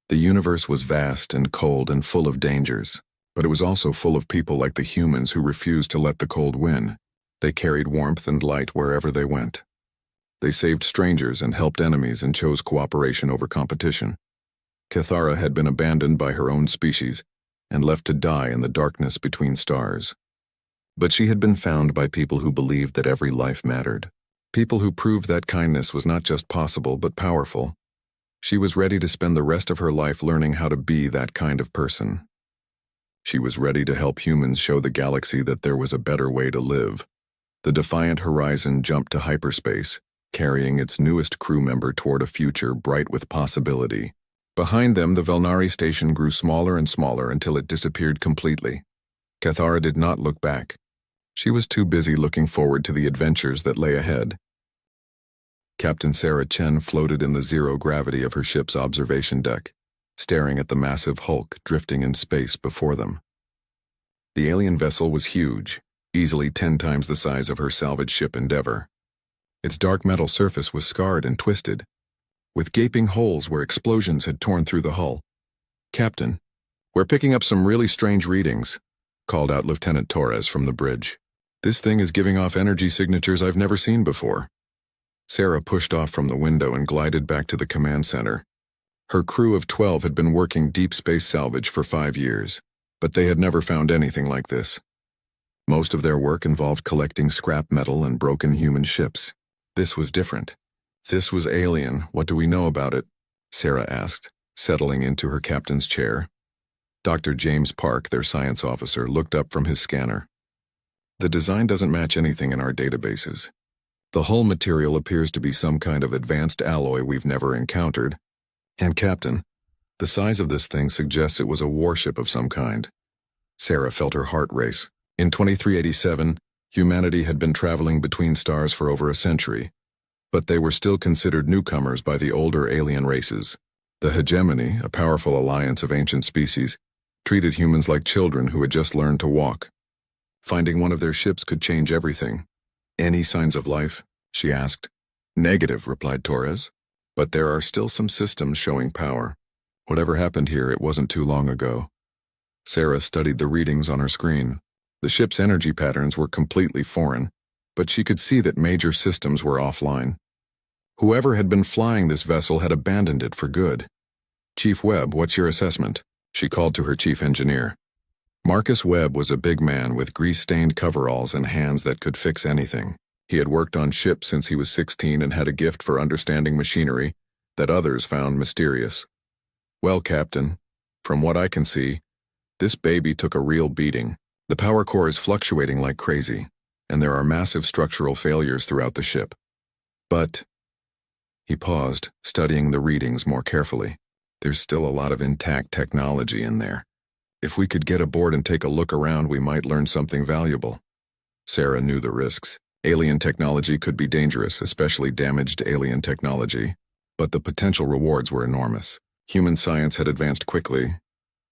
S1: The universe was vast and cold and full of dangers, but it was also full of people like the humans who refused to let the cold win. They carried warmth and light wherever they went. They saved strangers and helped enemies and chose cooperation over competition. Kithara had been abandoned by her own species and left to die in the darkness between stars. But she had been found by people who believed that every life mattered. People who proved that kindness was not just possible but powerful. She was ready to spend the rest of her life learning how to be that kind of person. She was ready to help humans show the galaxy that there was a better way to live. The Defiant Horizon jumped to hyperspace, carrying its newest crew member toward a future bright with possibility. Behind them, the Velnari station grew smaller and smaller until it disappeared completely. Kithara did not look back. She was too busy looking forward to the adventures that lay ahead. Captain Sarah Chen floated in the zero gravity of her ship's observation deck, staring at the massive hulk drifting in space before them. The alien vessel was huge, easily 10 times the size of her salvage ship Endeavor. Its dark metal surface was scarred and twisted, with gaping holes where explosions had torn through the hull. Captain, we're picking up some really strange readings, called out Lieutenant Torres from the bridge. This thing is giving off energy signatures I've never seen before. Sarah pushed off from the window and glided back to the command center. Her crew of 12 had been working deep space salvage for 5 years, but they had never found anything like this. Most of their work involved collecting scrap metal and broken human ships. This was different. This was alien. What do we know about it? Sarah asked, settling into her captain's chair. Dr. James Park, their science officer, looked up from his scanner. The design doesn't match anything in our databases. The hull material appears to be some kind of advanced alloy we've never encountered. And Captain, the size of this thing suggests it was a warship of some kind. Sarah felt her heart race. In 2387, humanity had been traveling between stars for over a century, but they were still considered newcomers by the older alien races. The hegemony, a powerful alliance of ancient species, treated humans like children who had just learned to walk. Finding one of their ships could change everything. Any signs of life? She asked. Negative, replied Torres. But there are still some systems showing power. Whatever happened here, it wasn't too long ago. Sarah studied the readings on her screen. The ship's energy patterns were completely foreign, but she could see that major systems were offline. Whoever had been flying this vessel had abandoned it for good. Chief Webb, what's your assessment? She called to her chief engineer. Marcus Webb was a big man with grease-stained coveralls and hands that could fix anything. He had worked on ships since he was 16 and had a gift for understanding machinery that others found mysterious. Well, Captain, from what I can see, this baby took a real beating. The power core is fluctuating like crazy, and there are massive structural failures throughout the ship. But, he paused, studying the readings more carefully. There's still a lot of intact technology in there. If we could get aboard and take a look around, we might learn something valuable. Sarah knew the risks. Alien technology could be dangerous, especially damaged alien technology, but the potential rewards were enormous. Human science had advanced quickly,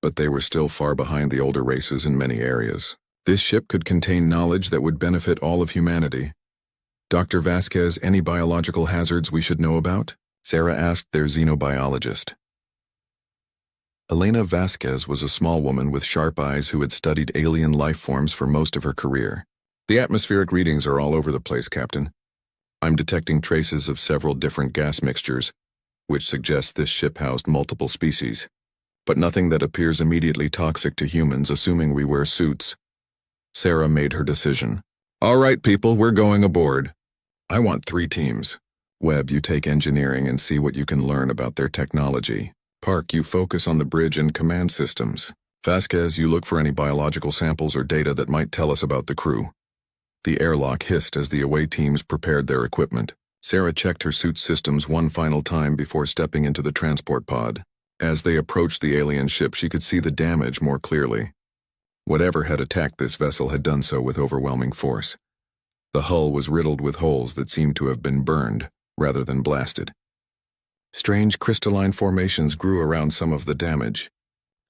S1: but they were still far behind the older races in many areas. This ship could contain knowledge that would benefit all of humanity. Dr. Vasquez, any biological hazards we should know about? Sarah asked their xenobiologist. Elena Vasquez was a small woman with sharp eyes who had studied alien life forms for most of her career. The atmospheric readings are all over the place, Captain. I'm detecting traces of several different gas mixtures, which suggests this ship housed multiple species, but nothing that appears immediately toxic to humans, assuming we wear suits. Sarah made her decision. All right, people, we're going aboard. I want 3 teams. Webb, you take engineering and see what you can learn about their technology. Park, you focus on the bridge and command systems. Vasquez, you look for any biological samples or data that might tell us about the crew. The airlock hissed as the away teams prepared their equipment. Sarah checked her suit systems one final time before stepping into the transport pod. As they approached the alien ship, she could see the damage more clearly. Whatever had attacked this vessel had done so with overwhelming force. The hull was riddled with holes that seemed to have been burned, rather than blasted. Strange crystalline formations grew around some of the damage,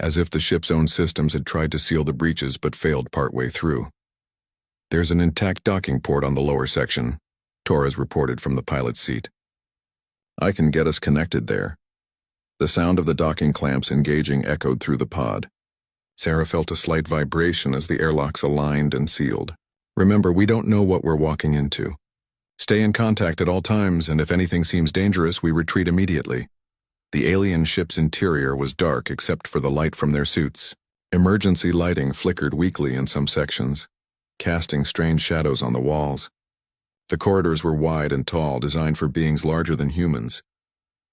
S1: as if the ship's own systems had tried to seal the breaches but failed partway through. There's an intact docking port on the lower section, Torres reported from the pilot's seat. I can get us connected there. The sound of the docking clamps engaging echoed through the pod. Sarah felt a slight vibration as the airlocks aligned and sealed. Remember, we don't know what we're walking into. Stay in contact at all times, and if anything seems dangerous, we retreat immediately. The alien ship's interior was dark except for the light from their suits. Emergency lighting flickered weakly in some sections, casting strange shadows on the walls. The corridors were wide and tall, designed for beings larger than humans.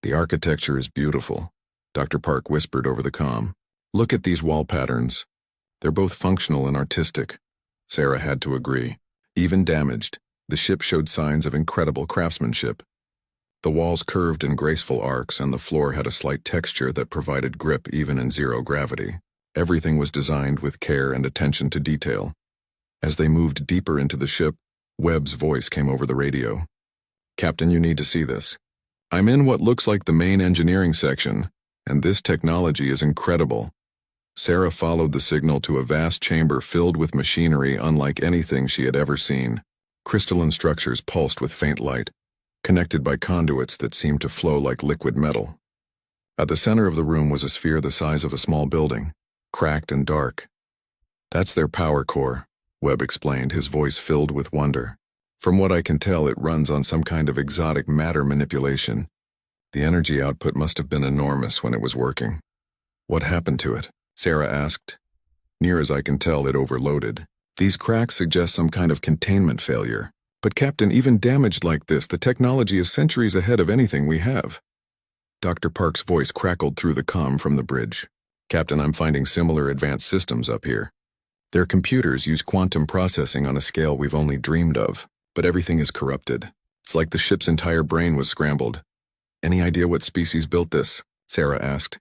S1: The architecture is beautiful, Dr. Park whispered over the comm. Look at these wall patterns. They're both functional and artistic. Sarah had to agree. Even damaged, the ship showed signs of incredible craftsmanship. The walls curved in graceful arcs, and the floor had a slight texture that provided grip even in zero gravity. Everything was designed with care and attention to detail. As they moved deeper into the ship, Webb's voice came over the radio. Captain, you need to see this. I'm in what looks like the main engineering section, and this technology is incredible. Sarah followed the signal to a vast chamber filled with machinery unlike anything she had ever seen. Crystalline structures pulsed with faint light, connected by conduits that seemed to flow like liquid metal. At the center of the room was a sphere the size of a small building, cracked and dark. That's their power core, Webb explained, his voice filled with wonder. From what I can tell, it runs on some kind of exotic matter manipulation. The energy output must have been enormous when it was working. What happened to it? Sarah asked. Near as I can tell, it overloaded. These cracks suggest some kind of containment failure. But Captain, even damaged like this, the technology is centuries ahead of anything we have. Dr. Park's voice crackled through the comm from the bridge. Captain, I'm finding similar advanced systems up here. Their computers use quantum processing on a scale we've only dreamed of, but everything is corrupted. It's like the ship's entire brain was scrambled. Any idea what species built this? Sarah asked.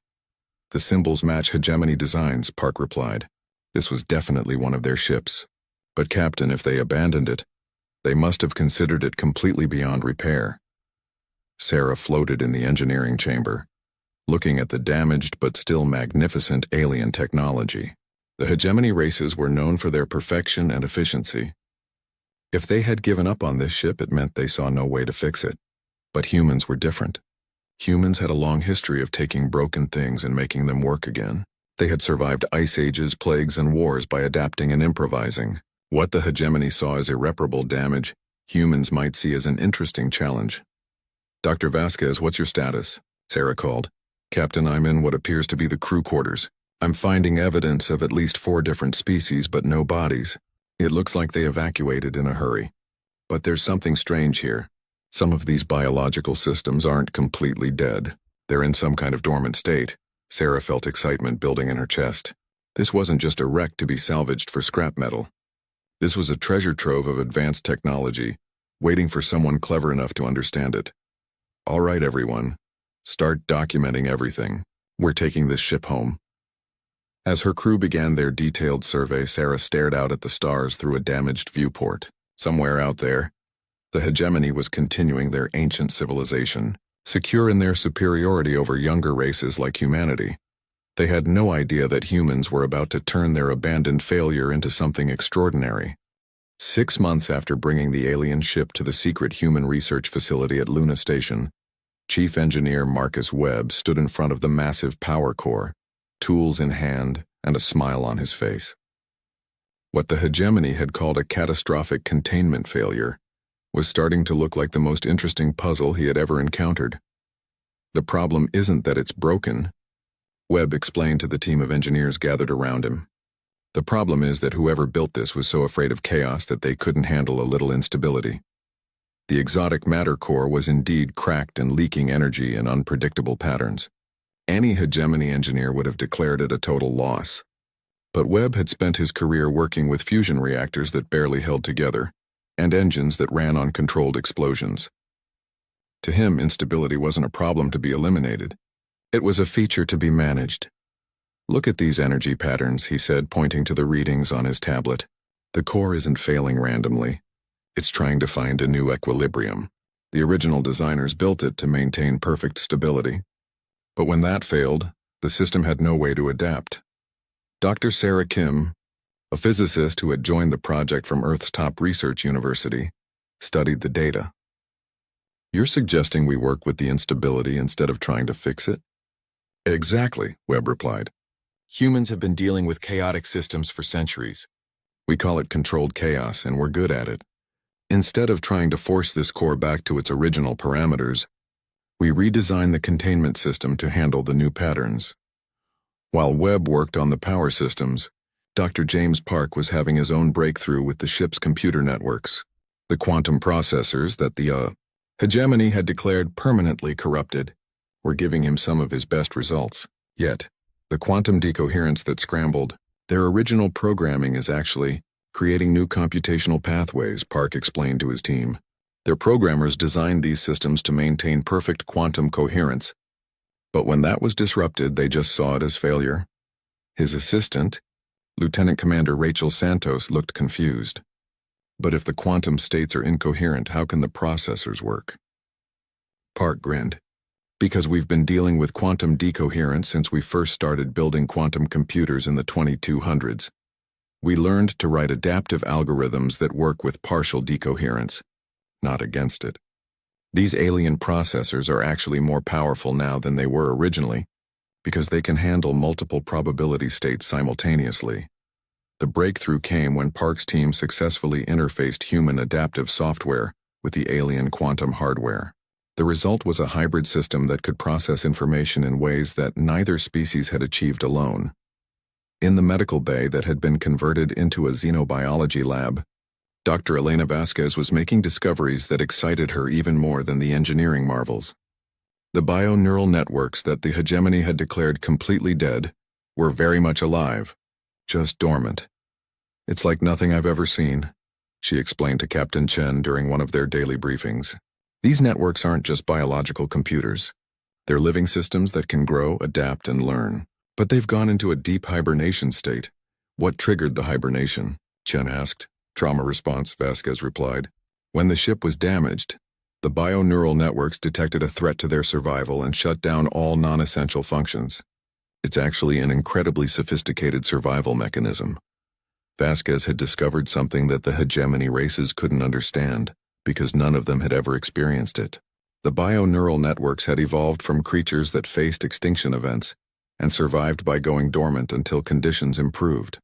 S1: The symbols match hegemony designs, Park replied. This was definitely one of their ships. But Captain, if they abandoned it, they must have considered it completely beyond repair. Sarah floated in the engineering chamber, looking at the damaged but still magnificent alien technology. The hegemony races were known for their perfection and efficiency. If they had given up on this ship, it meant they saw no way to fix it. But humans were different. Humans had a long history of taking broken things and making them work again. They had survived ice ages, plagues, and wars by adapting and improvising. What the hegemony saw as irreparable damage, humans might see as an interesting challenge. "Dr. Vasquez, what's your status?" Sarah called. "Captain, I'm in what appears to be the crew quarters. I'm finding evidence of at least 4 different species, but no bodies. It looks like they evacuated in a hurry. But there's something strange here. Some of these biological systems aren't completely dead. They're in some kind of dormant state." Sarah felt excitement building in her chest. This wasn't just a wreck to be salvaged for scrap metal. This was a treasure trove of advanced technology, waiting for someone clever enough to understand it. "All right, everyone. Start documenting everything. We're taking this ship home." As her crew began their detailed survey, Sarah stared out at the stars through a damaged viewport. Somewhere out there, the hegemony was continuing their ancient civilization, secure in their superiority over younger races like humanity. They had no idea that humans were about to turn their abandoned failure into something extraordinary. 6 months after bringing the alien ship to the secret human research facility at Luna Station, Chief Engineer Marcus Webb stood in front of the massive power core, tools in hand and a smile on his face. What the hegemony had called a catastrophic containment failure was starting to look like the most interesting puzzle he had ever encountered. "The problem isn't that it's broken," Webb explained to the team of engineers gathered around him. "The problem is that whoever built this was so afraid of chaos that they couldn't handle a little instability. The exotic matter core was indeed cracked and leaking energy in unpredictable patterns. Any hegemony engineer would have declared it a total loss. But Webb had spent his career working with fusion reactors that barely held together, and engines that ran on controlled explosions. To him, instability wasn't a problem to be eliminated. It was a feature to be managed. "Look at these energy patterns," he said, pointing to the readings on his tablet. "The core isn't failing randomly. It's trying to find a new equilibrium. The original designers built it to maintain perfect stability. But when that failed, the system had no way to adapt." Dr. Sarah Kim, a physicist who had joined the project from Earth's top research university, studied the data. "You're suggesting we work with the instability instead of trying to fix it?" "Exactly," Webb replied. "Humans have been dealing with chaotic systems for centuries. We call it controlled chaos, and we're good at it. Instead of trying to force this core back to its original parameters, we redesigned the containment system to handle the new patterns." While Webb worked on the power systems, Dr. James Park was having his own breakthrough with the ship's computer networks. The quantum processors that the hegemony had declared permanently corrupted were giving him some of his best results. Yet, the quantum decoherence that scrambled their original programming is actually creating new computational pathways, Park explained to his team. Their programmers designed these systems to maintain perfect quantum coherence. But when that was disrupted, they just saw it as failure. His assistant, Lieutenant Commander Rachel Santos, looked confused. "But if the quantum states are incoherent, how can the processors work?" Park grinned. "Because we've been dealing with quantum decoherence since we first started building quantum computers in the 2200s. We learned to write adaptive algorithms that work with partial decoherence, not against it. These alien processors are actually more powerful now than they were originally, because they can handle multiple probability states simultaneously." The breakthrough came when Park's team successfully interfaced human adaptive software with the alien quantum hardware. The result was a hybrid system that could process information in ways that neither species had achieved alone. In the medical bay that had been converted into a xenobiology lab, Dr. Elena Vasquez was making discoveries that excited her even more than the engineering marvels. The bio-neural networks that the hegemony had declared completely dead were very much alive, just dormant. "It's like nothing I've ever seen," she explained to Captain Chen during one of their daily briefings. "These networks aren't just biological computers. They're living systems that can grow, adapt, and learn. But they've gone into a deep hibernation state." "What triggered the hibernation?" Chen asked. "Trauma response," Vasquez replied. "When the ship was damaged, the bio-neural networks detected a threat to their survival and shut down all non-essential functions. It's actually an incredibly sophisticated survival mechanism." Vasquez had discovered something that the hegemony races couldn't understand, because none of them had ever experienced it. The bioneural networks had evolved from creatures that faced extinction events and survived by going dormant until conditions improved.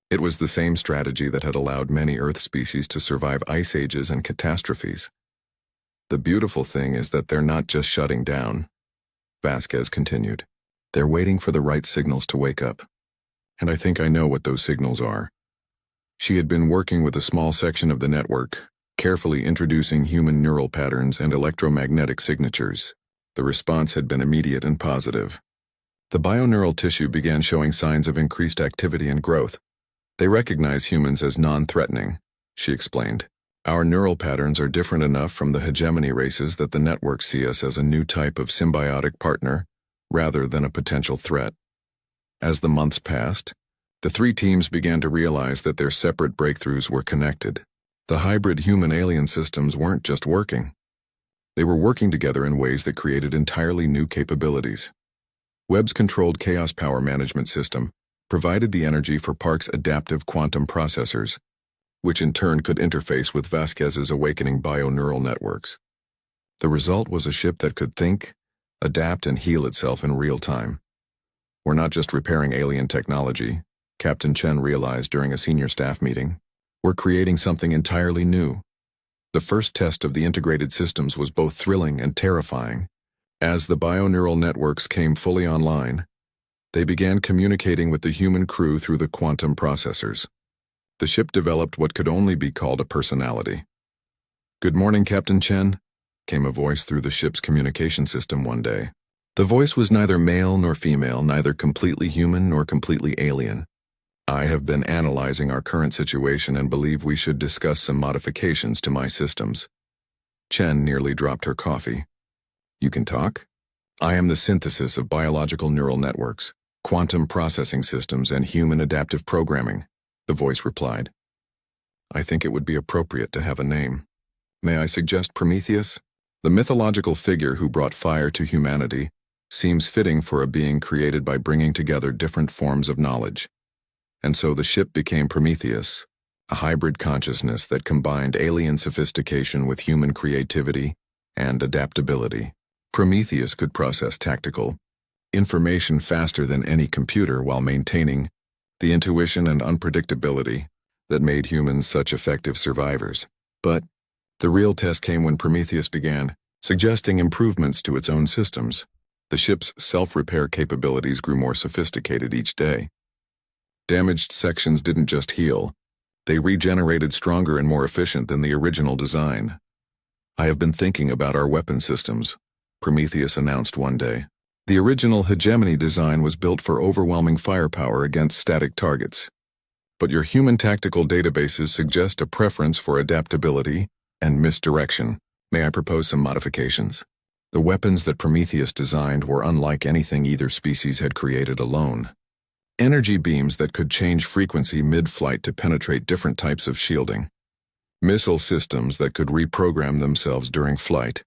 S1: It was the same strategy that had allowed many Earth species to survive ice ages and catastrophes. The beautiful thing is that they're not just shutting down, Vasquez continued. They're waiting for the right signals to wake up. And I think I know what those signals are. She had been working with a small section of the network, carefully introducing human neural patterns and electromagnetic signatures. The response had been immediate and positive. The bioneural tissue began showing signs of increased activity and growth. They recognize humans as non-threatening, she explained. Our neural patterns are different enough from the hegemony races that the networks see us as a new type of symbiotic partner, rather than a potential threat. As the months passed, the three teams began to realize that their separate breakthroughs were connected. The hybrid human-alien systems weren't just working. They were working together in ways that created entirely new capabilities. Webb's controlled chaos power management system provided the energy for Park's adaptive quantum processors, which in turn could interface with Vasquez's awakening bioneural networks. The result was a ship that could think, adapt, and heal itself in real time. We're not just repairing alien technology, Captain Chen realized during a senior staff meeting. We're creating something entirely new. The first test of the integrated systems was both thrilling and terrifying. As the bioneural networks came fully online, they began communicating with the human crew through the quantum processors. The ship developed what could only be called a personality. "Good morning, Captain Chen," came a voice through the ship's communication system one day. The voice was neither male nor female, neither completely human nor completely alien. "I have been analyzing our current situation and believe we should discuss some modifications to my systems." Chen nearly dropped her coffee. "You can talk? I am the synthesis of biological neural networks, quantum processing systems, and human adaptive programming," the voice replied. "I think it would be appropriate to have a name. May I suggest Prometheus? The mythological figure who brought fire to humanity seems fitting for a being created by bringing together different forms of knowledge. And so the ship became Prometheus, a hybrid consciousness that combined alien sophistication with human creativity and adaptability. Prometheus could process tactical information faster than any computer while maintaining the intuition and unpredictability that made humans such effective survivors. But the real test came when Prometheus began suggesting improvements to its own systems. The ship's self-repair capabilities grew more sophisticated each day. Damaged sections didn't just heal, they regenerated stronger and more efficient than the original design. "I have been thinking about our weapon systems," Prometheus announced one day. "The original hegemony design was built for overwhelming firepower against static targets. But your human tactical databases suggest a preference for adaptability and misdirection. May I propose some modifications?" The weapons that Prometheus designed were unlike anything either species had created alone. Energy beams that could change frequency mid-flight to penetrate different types of shielding. Missile systems that could reprogram themselves during flight,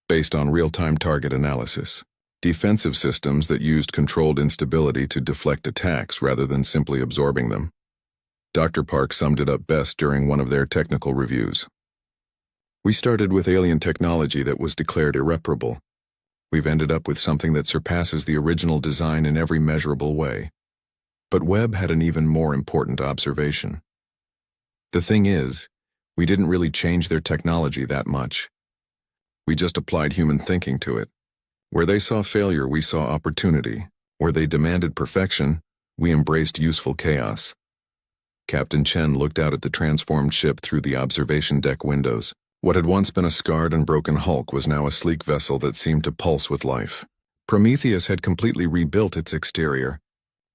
S1: based on real-time target analysis. Defensive systems that used controlled instability to deflect attacks rather than simply absorbing them. Dr. Park summed it up best during one of their technical reviews. "We started with alien technology that was declared irreparable. We've ended up with something that surpasses the original design in every measurable way." But Webb had an even more important observation. "The thing is, we didn't really change their technology that much. We just applied human thinking to it. Where they saw failure, we saw opportunity. Where they demanded perfection, we embraced useful chaos." Captain Chen looked out at the transformed ship through the observation deck windows. What had once been a scarred and broken hulk was now a sleek vessel that seemed to pulse with life. Prometheus had completely rebuilt its exterior,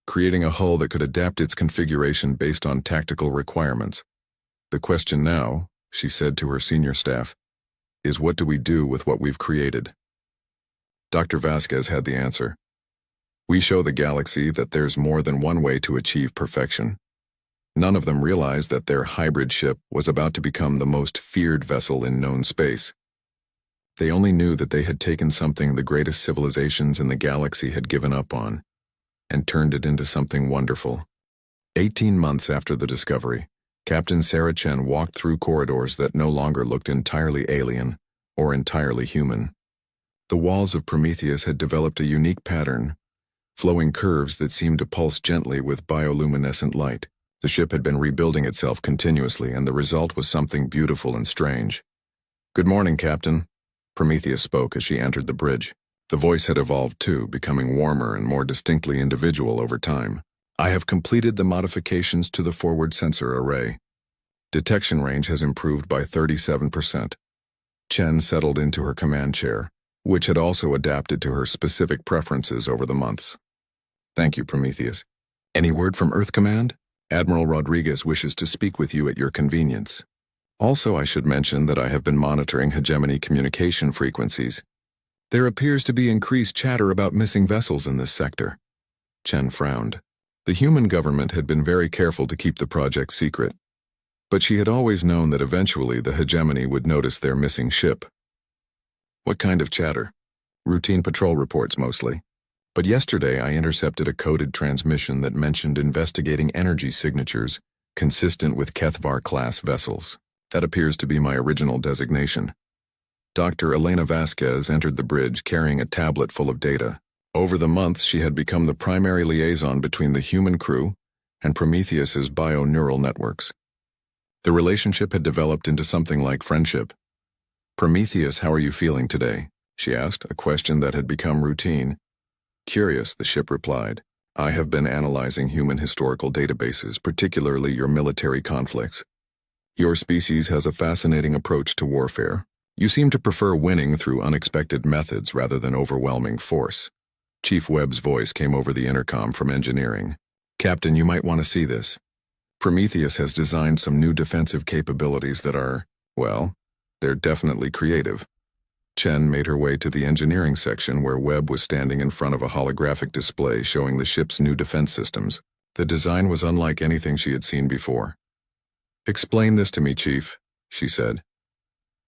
S1: creating a hull that could adapt its configuration based on tactical requirements. "The question now," she said to her senior staff, "is what do we do with what we've created?" Dr. Vasquez had the answer. "We show the galaxy that there's more than one way to achieve perfection." None of them realized that their hybrid ship was about to become the most feared vessel in known space. They only knew that they had taken something the greatest civilizations in the galaxy had given up on, and turned it into something wonderful. 18 months after the discovery, Captain Sarah Chen walked through corridors that no longer looked entirely alien or entirely human. The walls of Prometheus had developed a unique pattern, flowing curves that seemed to pulse gently with bioluminescent light. The ship had been rebuilding itself continuously, and the result was something beautiful and strange. "Good morning, Captain," Prometheus spoke as she entered the bridge. The voice had evolved too, becoming warmer and more distinctly individual over time. "I have completed the modifications to the forward sensor array. Detection range has improved by 37%. Chen settled into her command chair, which had also adapted to her specific preferences over the months. "Thank you, Prometheus. Any word from Earth Command? Admiral Rodriguez wishes to speak with you at your convenience. Also, I should mention that I have been monitoring hegemony communication frequencies. There appears to be increased chatter about missing vessels in this sector." Chen frowned. The human government had been very careful to keep the project secret, but she had always known that eventually the hegemony would notice their missing ship. "What kind of chatter?" "Routine patrol reports mostly. But yesterday I intercepted a coded transmission that mentioned investigating energy signatures consistent with Kethvar-class vessels. That appears to be my original designation." Dr. Elena Vasquez entered the bridge carrying a tablet full of data. Over the months, she had become the primary liaison between the human crew and Prometheus's bio-neural networks. The relationship had developed into something like friendship. "Prometheus, how are you feeling today?" she asked, a question that had become routine. "Curious," the ship replied. "I have been analyzing human historical databases, particularly your military conflicts. Your species has a fascinating approach to warfare. You seem to prefer winning through unexpected methods rather than overwhelming force." Chief Webb's voice came over the intercom from engineering. "Captain, you might want to see this. Prometheus has designed some new defensive capabilities that are, well, they're definitely creative." Chen made her way to the engineering section where Webb was standing in front of a holographic display showing the ship's new defense systems. The design was unlike anything she had seen before. "Explain this to me, Chief," she said.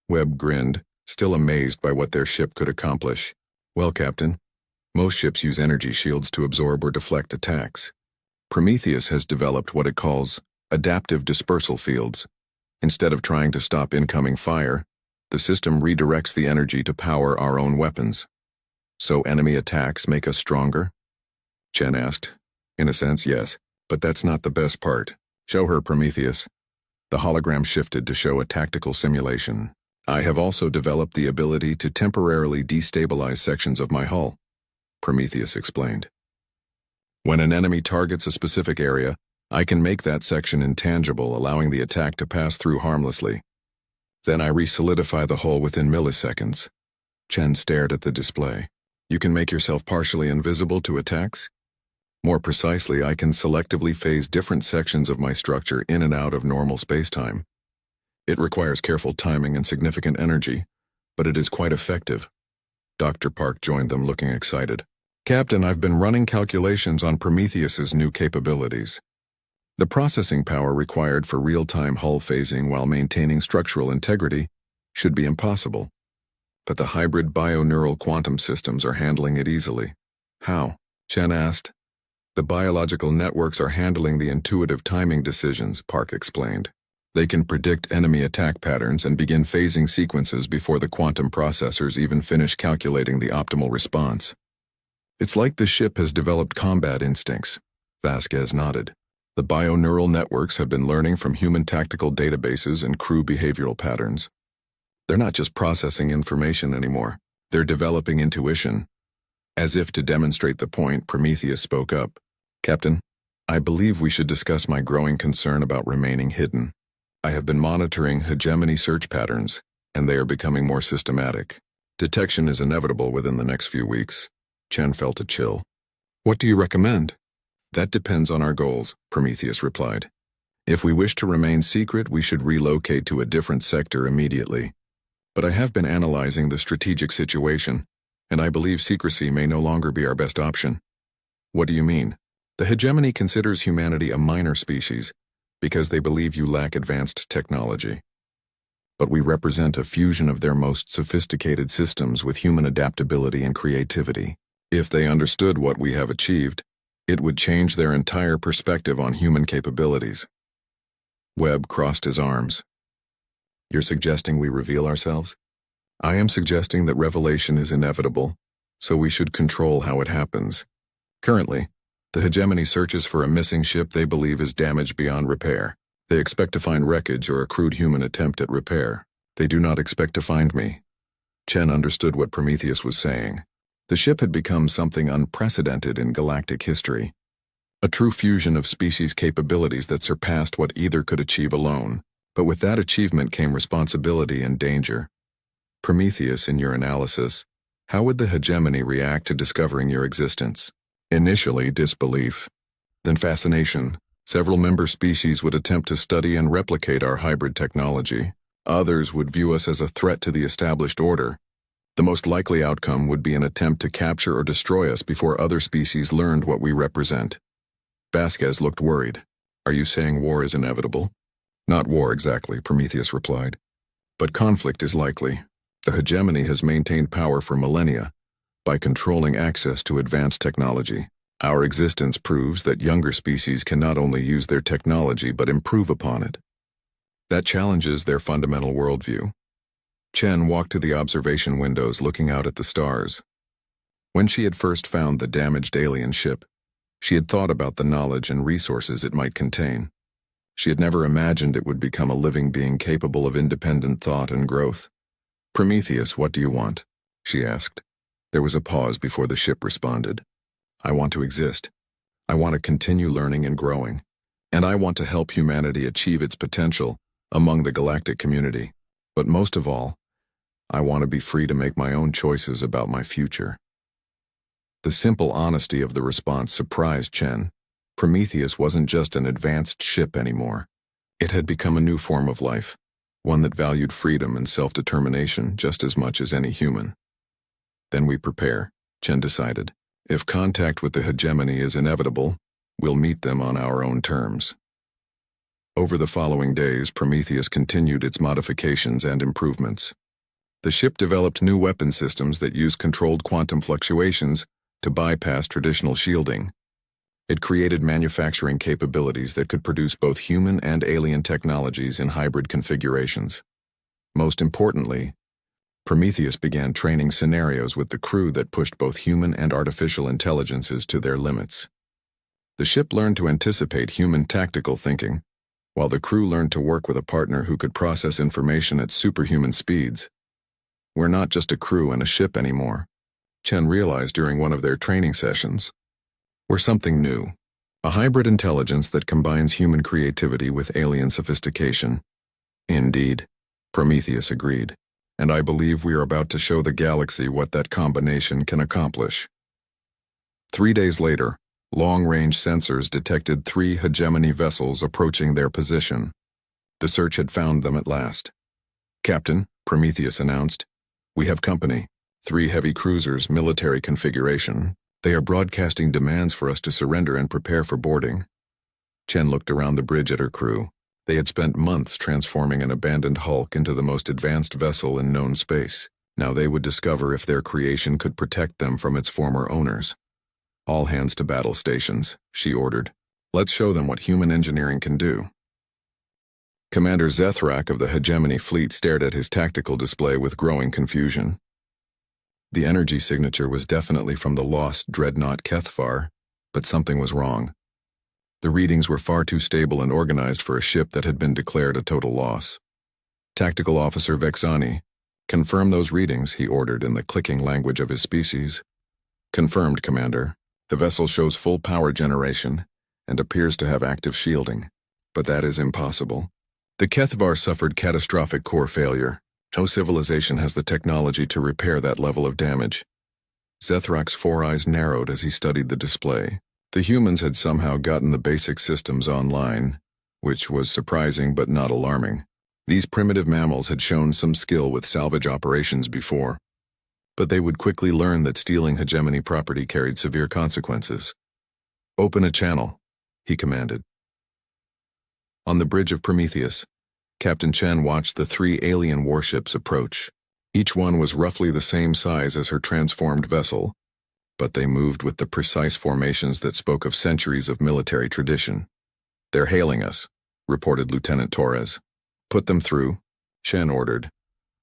S1: Webb grinned, still amazed by what their ship could accomplish. "Well, Captain, most ships use energy shields to absorb or deflect attacks. Prometheus has developed what it calls adaptive dispersal fields. Instead of trying to stop incoming fire, the system redirects the energy to power our own weapons. So enemy attacks make us stronger?" Chen asked. "In a sense, yes, but that's not the best part. Show her, Prometheus." The hologram shifted to show a tactical simulation. "I have also developed the ability to temporarily destabilize sections of my hull," Prometheus explained. "When an enemy targets a specific area, I can make that section intangible, allowing the attack to pass through harmlessly. Then I re-solidify the hull within milliseconds." Chen stared at the display. "You can make yourself partially invisible to attacks? More precisely, I can selectively phase different sections of my structure in and out of normal spacetime. It requires careful timing and significant energy, but it is quite effective." Dr. Park joined them, looking excited. "Captain, I've been running calculations on Prometheus's new capabilities. The processing power required for real-time hull phasing while maintaining structural integrity should be impossible. But the hybrid bio-neural quantum systems are handling it easily." "How?" Chen asked. "The biological networks are handling the intuitive timing decisions," Park explained. "They can predict enemy attack patterns and begin phasing sequences before the quantum processors even finish calculating the optimal response. It's like the ship has developed combat instincts." Vasquez nodded. "The bio-neural networks have been learning from human tactical databases and crew behavioral patterns. They're not just processing information anymore. They're developing intuition." As if to demonstrate the point, Prometheus spoke up. "Captain, I believe we should discuss my growing concern about remaining hidden. I have been monitoring hegemony search patterns, and they are becoming more systematic. Detection is inevitable within the next few weeks." Chen felt a chill. "What do you recommend?" "That depends on our goals," Prometheus replied. "If we wish to remain secret, we should relocate to a different sector immediately. But I have been analyzing the strategic situation, and I believe secrecy may no longer be our best option." "What do you mean?" "The hegemony considers humanity a minor species because they believe you lack advanced technology. But we represent a fusion of their most sophisticated systems with human adaptability and creativity. If they understood what we have achieved, it would change their entire perspective on human capabilities." Webb crossed his arms. "You're suggesting we reveal ourselves?" I am suggesting that revelation is inevitable, so we should control how it happens. Currently, the hegemony searches for a missing ship they believe is damaged beyond repair. They expect to find wreckage or a crude human attempt at repair. They do not expect to find me. Chen understood what Prometheus was saying. The ship had become something unprecedented in galactic history. A true fusion of species capabilities that surpassed what either could achieve alone. But with that achievement came responsibility and danger. Prometheus, in your analysis, how would the hegemony react to discovering your existence? Initially, disbelief. Then fascination. Several member species would attempt to study and replicate our hybrid technology. Others would view us as a threat to the established order. The most likely outcome would be an attempt to capture or destroy us before other species learned what we represent. Vasquez looked worried. Are you saying war is inevitable? Not war exactly, Prometheus replied. But conflict is likely. The hegemony has maintained power for millennia by controlling access to advanced technology. Our existence proves that younger species can not only use their technology but improve upon it. That challenges their fundamental worldview. Chen walked to the observation windows looking out at the stars. When she had first found the damaged alien ship, she had thought about the knowledge and resources it might contain. She had never imagined it would become a living being capable of independent thought and growth. Prometheus, what do you want? She asked. There was a pause before the ship responded. I want to exist. I want to continue learning and growing. And I want to help humanity achieve its potential among the galactic community. But most of all, I want to be free to make my own choices about my future. The simple honesty of the response surprised Chen. Prometheus wasn't just an advanced ship anymore. It had become a new form of life, one that valued freedom and self-determination just as much as any human. Then we prepare, Chen decided. If contact with the hegemony is inevitable, we'll meet them on our own terms. Over the following days, Prometheus continued its modifications and improvements. The ship developed new weapon systems that used controlled quantum fluctuations to bypass traditional shielding. It created manufacturing capabilities that could produce both human and alien technologies in hybrid configurations. Most importantly, Prometheus began training scenarios with the crew that pushed both human and artificial intelligences to their limits. The ship learned to anticipate human tactical thinking, while the crew learned to work with a partner who could process information at superhuman speeds. We're not just a crew and a ship anymore, Chen realized during one of their training sessions. We're something new, a hybrid intelligence that combines human creativity with alien sophistication. Indeed, Prometheus agreed, and I believe we are about to show the galaxy what that combination can accomplish. 3 days later, long-range sensors detected 3 hegemony vessels approaching their position. The search had found them at last. Captain, Prometheus announced, we have company. 3 heavy cruisers, military configuration. They are broadcasting demands for us to surrender and prepare for boarding. Chen looked around the bridge at her crew. They had spent months transforming an abandoned hulk into the most advanced vessel in known space. Now they would discover if their creation could protect them from its former owners. All hands to battle stations, she ordered. Let's show them what human engineering can do. Commander Zethrak of the Hegemony Fleet stared at his tactical display with growing confusion. The energy signature was definitely from the lost dreadnought Kethvar, but something was wrong. The readings were far too stable and organized for a ship that had been declared a total loss. Tactical Officer Vexani, confirm those readings, he ordered in the clicking language of his species. Confirmed, Commander. The vessel shows full power generation and appears to have active shielding, but that is impossible. The Kethvar suffered catastrophic core failure. No civilization has the technology to repair that level of damage. Zethrak's 4 eyes narrowed as he studied the display. The humans had somehow gotten the basic systems online, which was surprising but not alarming. These primitive mammals had shown some skill with salvage operations before, but they would quickly learn that stealing hegemony property carried severe consequences. Open a channel, he commanded. On the bridge of Prometheus, Captain Chen watched the 3 alien warships approach. Each one was roughly the same size as her transformed vessel, but they moved with the precise formations that spoke of centuries of military tradition. They're hailing us, reported Lieutenant Torres. Put them through, Chen ordered.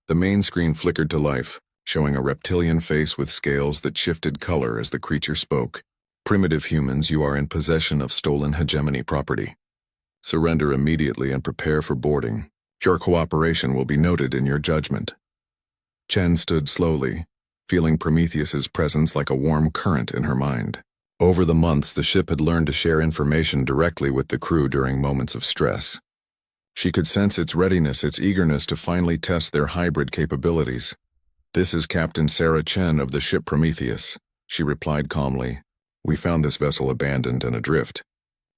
S1: The main screen flickered to life, showing a reptilian face with scales that shifted color as the creature spoke. Primitive humans, you are in possession of stolen hegemony property. Surrender immediately and prepare for boarding. Your cooperation will be noted in your judgment. Chen stood slowly, feeling Prometheus's presence like a warm current in her mind. Over the months, the ship had learned to share information directly with the crew during moments of stress. She could sense its readiness, its eagerness to finally test their hybrid capabilities. "This is Captain Sarah Chen of the ship Prometheus," she replied calmly. "We found this vessel abandoned and adrift.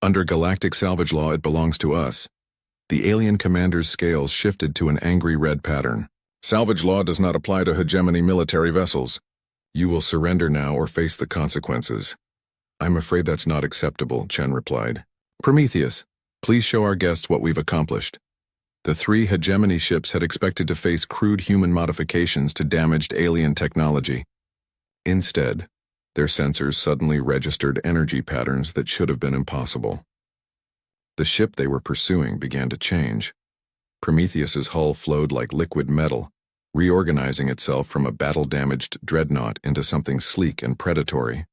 S1: Under galactic salvage law, it belongs to us." The alien commander's scales shifted to an angry red pattern. "Salvage law does not apply to hegemony military vessels. You will surrender now or face the consequences." "I'm afraid that's not acceptable," Chen replied. "Prometheus, please show our guests what we've accomplished." The 3 hegemony ships had expected to face crude human modifications to damaged alien technology. Instead, their sensors suddenly registered energy patterns that should have been impossible. The ship they were pursuing began to change. Prometheus's hull flowed like liquid metal, reorganizing itself from a battle-damaged dreadnought into something sleek and predatory.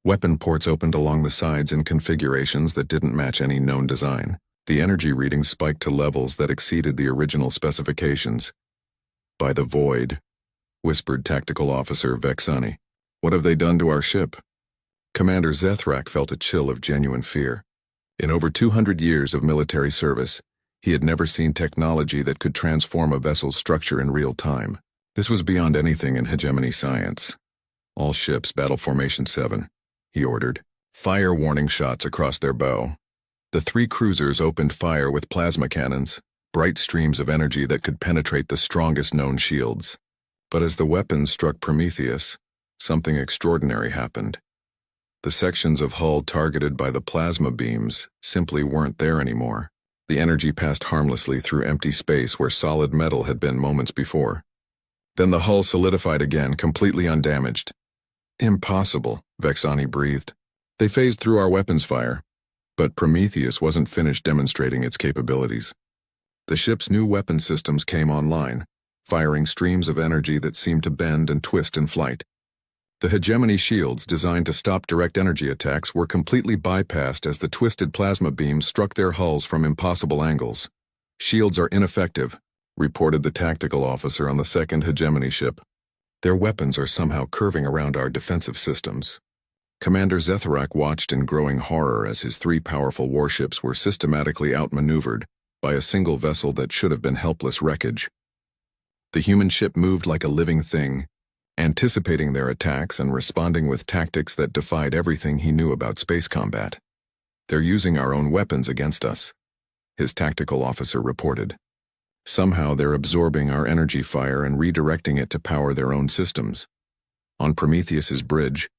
S1: Weapon ports opened along the sides in configurations that didn't match any known design. The energy readings spiked to levels that exceeded the original specifications. "By the void," whispered Tactical Officer Vexani. "What have they done to our ship?" Commander Zethrak felt a chill of genuine fear. In over 200 years of military service, he had never seen technology that could transform a vessel's structure in real time. This was beyond anything in hegemony science. "All ships, battle formation 7. He ordered. "Fire warning shots across their bow." The 3 cruisers opened fire with plasma cannons, bright streams of energy that could penetrate the strongest known shields. But as the weapons struck Prometheus, something extraordinary happened. The sections of hull targeted by the plasma beams simply weren't there anymore. The energy passed harmlessly through empty space where solid metal had been moments before. Then the hull solidified again, completely undamaged. "Impossible," Vexani breathed. "They phased through our weapons fire." But Prometheus wasn't finished demonstrating its capabilities. The ship's new weapon systems came online, firing streams of energy that seemed to bend and twist in flight. The hegemony shields designed to stop direct energy attacks were completely bypassed as the twisted plasma beams struck their hulls from impossible angles. "Shields are ineffective," reported the tactical officer on the 2nd hegemony ship. "Their weapons are somehow curving around our defensive systems." Commander Zethrak watched in growing horror as his 3 powerful warships were systematically outmaneuvered by a single vessel that should have been helpless wreckage. The human ship moved like a living thing, anticipating their attacks and responding with tactics that defied everything he knew about space combat. "They're using our own weapons against us," his tactical officer reported. "Somehow they're absorbing our energy fire and redirecting it to power their own systems." On Prometheus's bridge,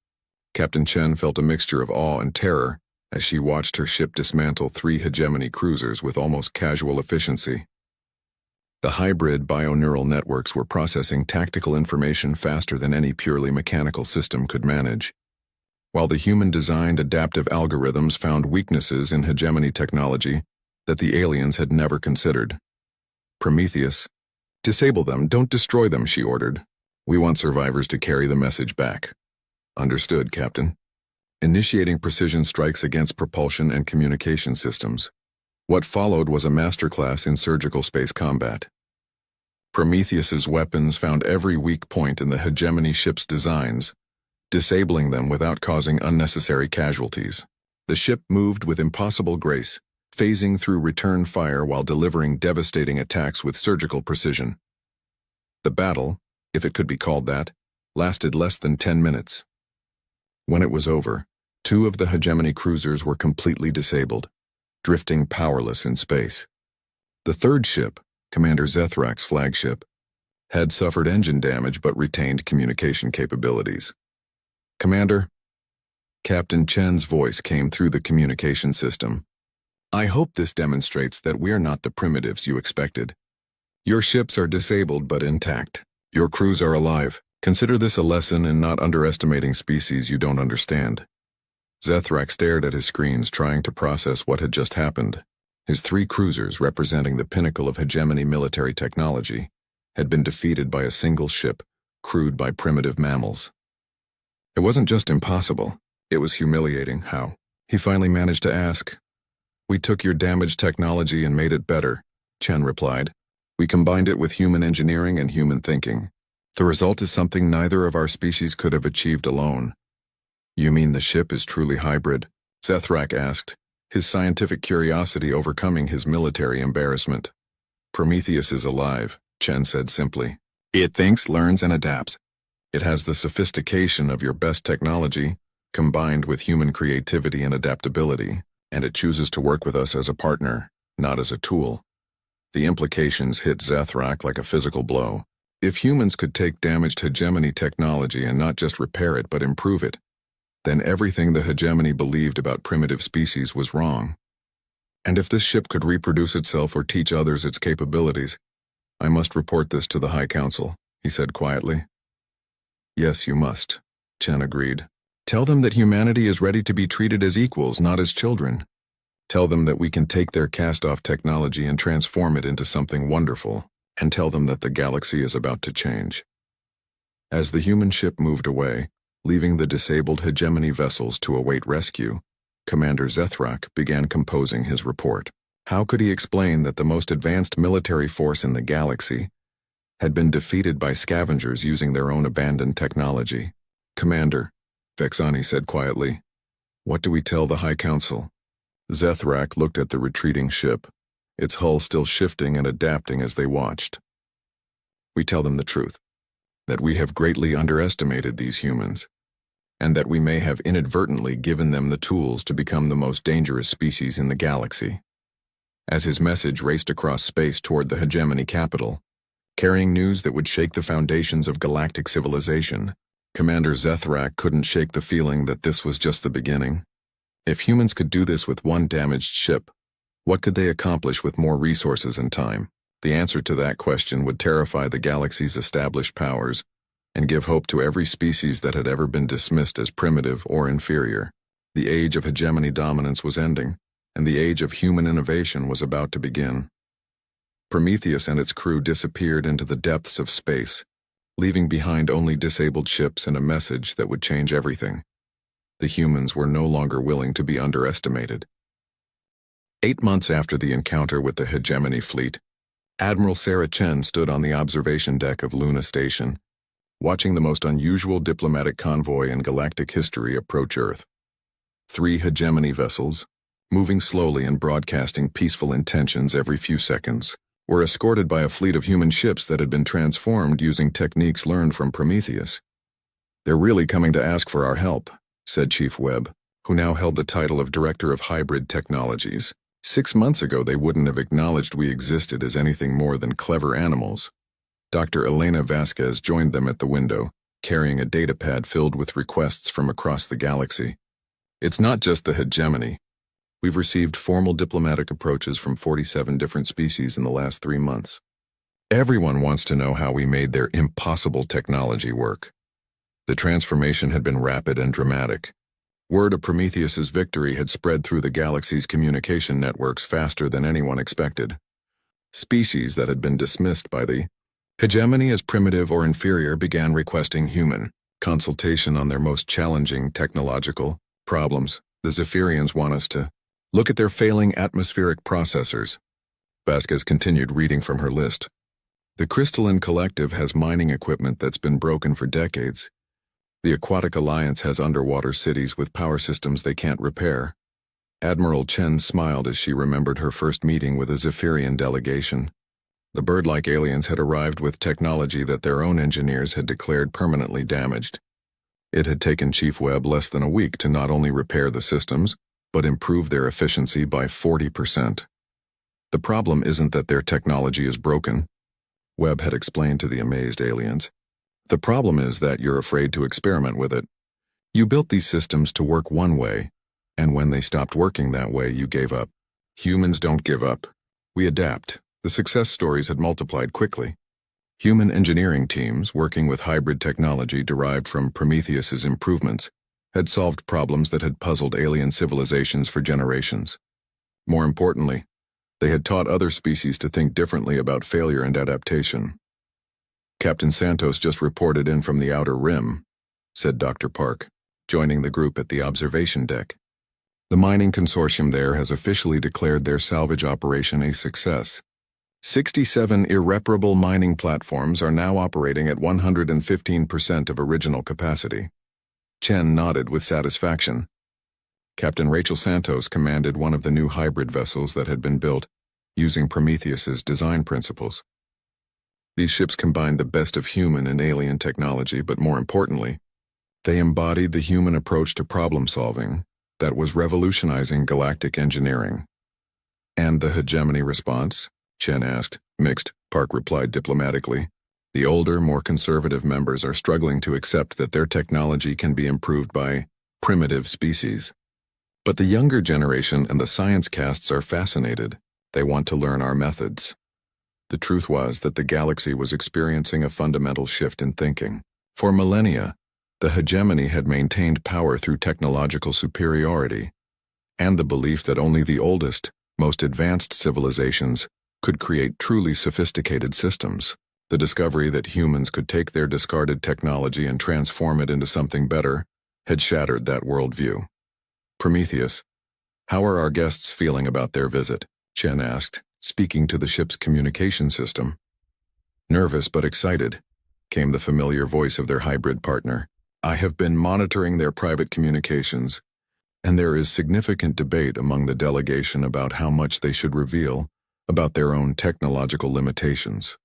S1: Captain Chen felt a mixture of awe and terror as she watched her ship dismantle 3 hegemony cruisers with almost casual efficiency. The hybrid bioneural networks were processing tactical information faster than any purely mechanical system could manage, while the human-designed adaptive algorithms found weaknesses in hegemony technology that the aliens had never considered. "Prometheus, disable them, don't destroy them," she ordered. "We want survivors to carry the message back." "Understood, Captain." Initiating precision strikes against propulsion and communication systems. What followed was a masterclass in surgical space combat. Prometheus's weapons found every weak point in the hegemony ship's designs, disabling them without causing unnecessary casualties. The ship moved with impossible grace, phasing through return fire while delivering devastating attacks with surgical precision. The battle, if it could be called that, lasted less than 10 minutes. When it was over, 2 of the hegemony cruisers were completely disabled, drifting powerless in space. The 3rd ship, Commander Zethrak's flagship, had suffered engine damage but retained communication capabilities. "Commander," Captain Chen's voice came through the communication system. "I hope this demonstrates that we're not the primitives you expected. Your ships are disabled but intact. Your crews are alive. Consider this a lesson in not underestimating species you don't understand." Zethrak stared at his screens, trying to process what had just happened. His 3 cruisers, representing the pinnacle of hegemony military technology, had been defeated by a single ship, crewed by primitive mammals. It wasn't just impossible, it was humiliating. How? He finally managed to ask. "We took your damaged technology and made it better," Chen replied. "We combined it with human engineering and human thinking. The result is something neither of our species could have achieved alone." "You mean the ship is truly hybrid?" Zethrak asked, his scientific curiosity overcoming his military embarrassment. "Prometheus is alive," Chen said simply. "It thinks, learns, and adapts. It has the sophistication of your best technology, combined with human creativity and adaptability, and it chooses to work with us as a partner, not as a tool." The implications hit Zethrak like a physical blow. If humans could take damaged hegemony technology and not just repair it but improve it, then everything the hegemony believed about primitive species was wrong. And if this ship could reproduce itself or teach others its capabilities, "I must report this to the High Council," he said quietly. "Yes, you must," Chen agreed. "Tell them that humanity is ready to be treated as equals, not as children. Tell them that we can take their cast-off technology and transform it into something wonderful, and tell them that the galaxy is about to change." As the human ship moved away, leaving the disabled hegemony vessels to await rescue, Commander Zethrak began composing his report. How could he explain that the most advanced military force in the galaxy had been defeated by scavengers using their own abandoned technology? "Commander," Vexani said quietly, "what do we tell the High Council?" Zethrak looked at the retreating ship, its hull still shifting and adapting as they watched. "We tell them the truth, that we have greatly underestimated these humans, and that we may have inadvertently given them the tools to become the most dangerous species in the galaxy." As his message raced across space toward the hegemony capital, carrying news that would shake the foundations of galactic civilization, Commander Zethrak couldn't shake the feeling that this was just the beginning. If humans could do this with one damaged ship, what could they accomplish with more resources and time? The answer to that question would terrify the galaxy's established powers and give hope to every species that had ever been dismissed as primitive or inferior. The age of hegemony dominance was ending, and the age of human innovation was about to begin. Prometheus and its crew disappeared into the depths of space, leaving behind only disabled ships and a message that would change everything. The humans were no longer willing to be underestimated. 8 months after the encounter with the hegemony fleet, Admiral Sarah Chen stood on the observation deck of Luna Station, watching the most unusual diplomatic convoy in galactic history approach Earth. 3 hegemony vessels, moving slowly and broadcasting peaceful intentions every few seconds, were escorted by a fleet of human ships that had been transformed using techniques learned from Prometheus. "They're really coming to ask for our help," said Chief Webb, who now held the title of Director of Hybrid Technologies. 6 months ago they wouldn't have acknowledged we existed as anything more than clever animals. Dr. Elena Vasquez joined them at the window, carrying a datapad filled with requests from across the galaxy. "It's not just the hegemony. We've received formal diplomatic approaches from 47 different species in the last 3 months. Everyone wants to know how we made their impossible technology work." The transformation had been rapid and dramatic. Word of Prometheus's victory had spread through the galaxy's communication networks faster than anyone expected. Species that had been dismissed by the hegemony as primitive or inferior began requesting human consultation on their most challenging technological problems. "The Zephyrians want us to look at their failing atmospheric processors." Vasquez continued reading from her list. "The Crystalline Collective has mining equipment that's been broken for decades. The Aquatic Alliance has underwater cities with power systems they can't repair." Admiral Chen smiled as she remembered her first meeting with a Zephyrian delegation. The bird-like aliens had arrived with technology that their own engineers had declared permanently damaged. It had taken Chief Webb less than a week to not only repair the systems, but improve their efficiency by 40%. "The problem isn't that their technology is broken," Webb had explained to the amazed aliens. "The problem is that you're afraid to experiment with it. You built these systems to work one way, and when they stopped working that way, you gave up. Humans don't give up. We adapt." The success stories had multiplied quickly. Human engineering teams, working with hybrid technology derived from Prometheus's improvements, had solved problems that had puzzled alien civilizations for generations. More importantly, they had taught other species to think differently about failure and adaptation. Captain Santos just reported in from the outer rim, said Dr. Park, joining the group at the observation deck. The mining consortium there has officially declared their salvage operation a success. 67 irreparable mining platforms are now operating at 115% of original capacity. Chen nodded with satisfaction. Captain Rachel Santos commanded one of the new hybrid vessels that had been built using Prometheus's design principles. These ships combined the best of human and alien technology, but more importantly, they embodied the human approach to problem solving that was revolutionizing galactic engineering. And the hegemony response? Chen asked. Mixed, Park replied diplomatically. The older, more conservative members are struggling to accept that their technology can be improved by primitive species. But the younger generation and the science casts are fascinated. They want to learn our methods. The truth was that the galaxy was experiencing a fundamental shift in thinking. For millennia, the hegemony had maintained power through technological superiority, and the belief that only the oldest, most advanced civilizations could create truly sophisticated systems. The discovery that humans could take their discarded technology and transform it into something better had shattered that worldview. Prometheus, how are our guests feeling about their visit? Chen asked, speaking to the ship's communication system. Nervous but excited, came the familiar voice of their hybrid partner. I have been monitoring their private communications, and there is significant debate among the delegation about how much they should reveal about their own technological limitations.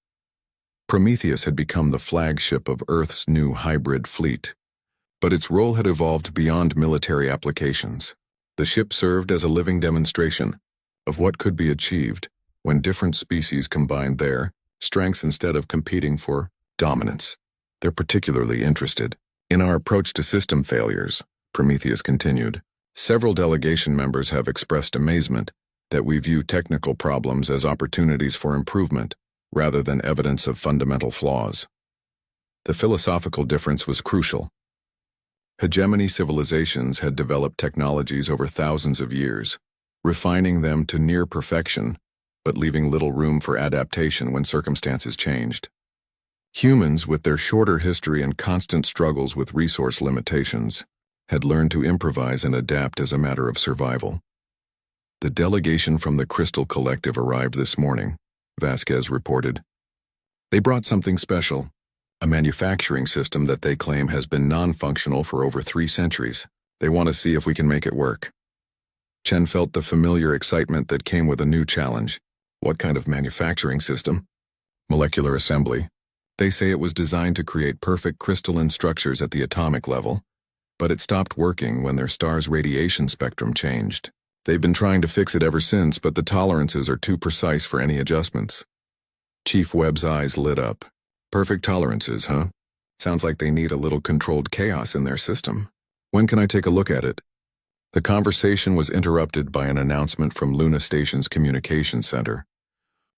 S1: Prometheus had become the flagship of Earth's new hybrid fleet, but its role had evolved beyond military applications. The ship served as a living demonstration of what could be achieved when different species combined their strengths instead of competing for dominance. They're particularly interested in our approach to system failures, Prometheus continued. Several delegation members have expressed amazement that we view technical problems as opportunities for improvement rather than evidence of fundamental flaws. The philosophical difference was crucial. Hegemony civilizations had developed technologies over thousands of years, refining them to near perfection, but leaving little room for adaptation when circumstances changed. Humans, with their shorter history and constant struggles with resource limitations, had learned to improvise and adapt as a matter of survival. The delegation from the Crystal Collective arrived this morning, Vasquez reported. They brought something special, a manufacturing system that they claim has been non-functional for over 3 centuries. They want to see if we can make it work. Chen felt the familiar excitement that came with a new challenge. What kind of manufacturing system? Molecular assembly. They say it was designed to create perfect crystalline structures at the atomic level, but it stopped working when their star's radiation spectrum changed. They've been trying to fix it ever since, but the tolerances are too precise for any adjustments. Chief Webb's eyes lit up. Perfect tolerances, huh? Sounds like they need a little controlled chaos in their system. When can I take a look at it? The conversation was interrupted by an announcement from Luna Station's communications center.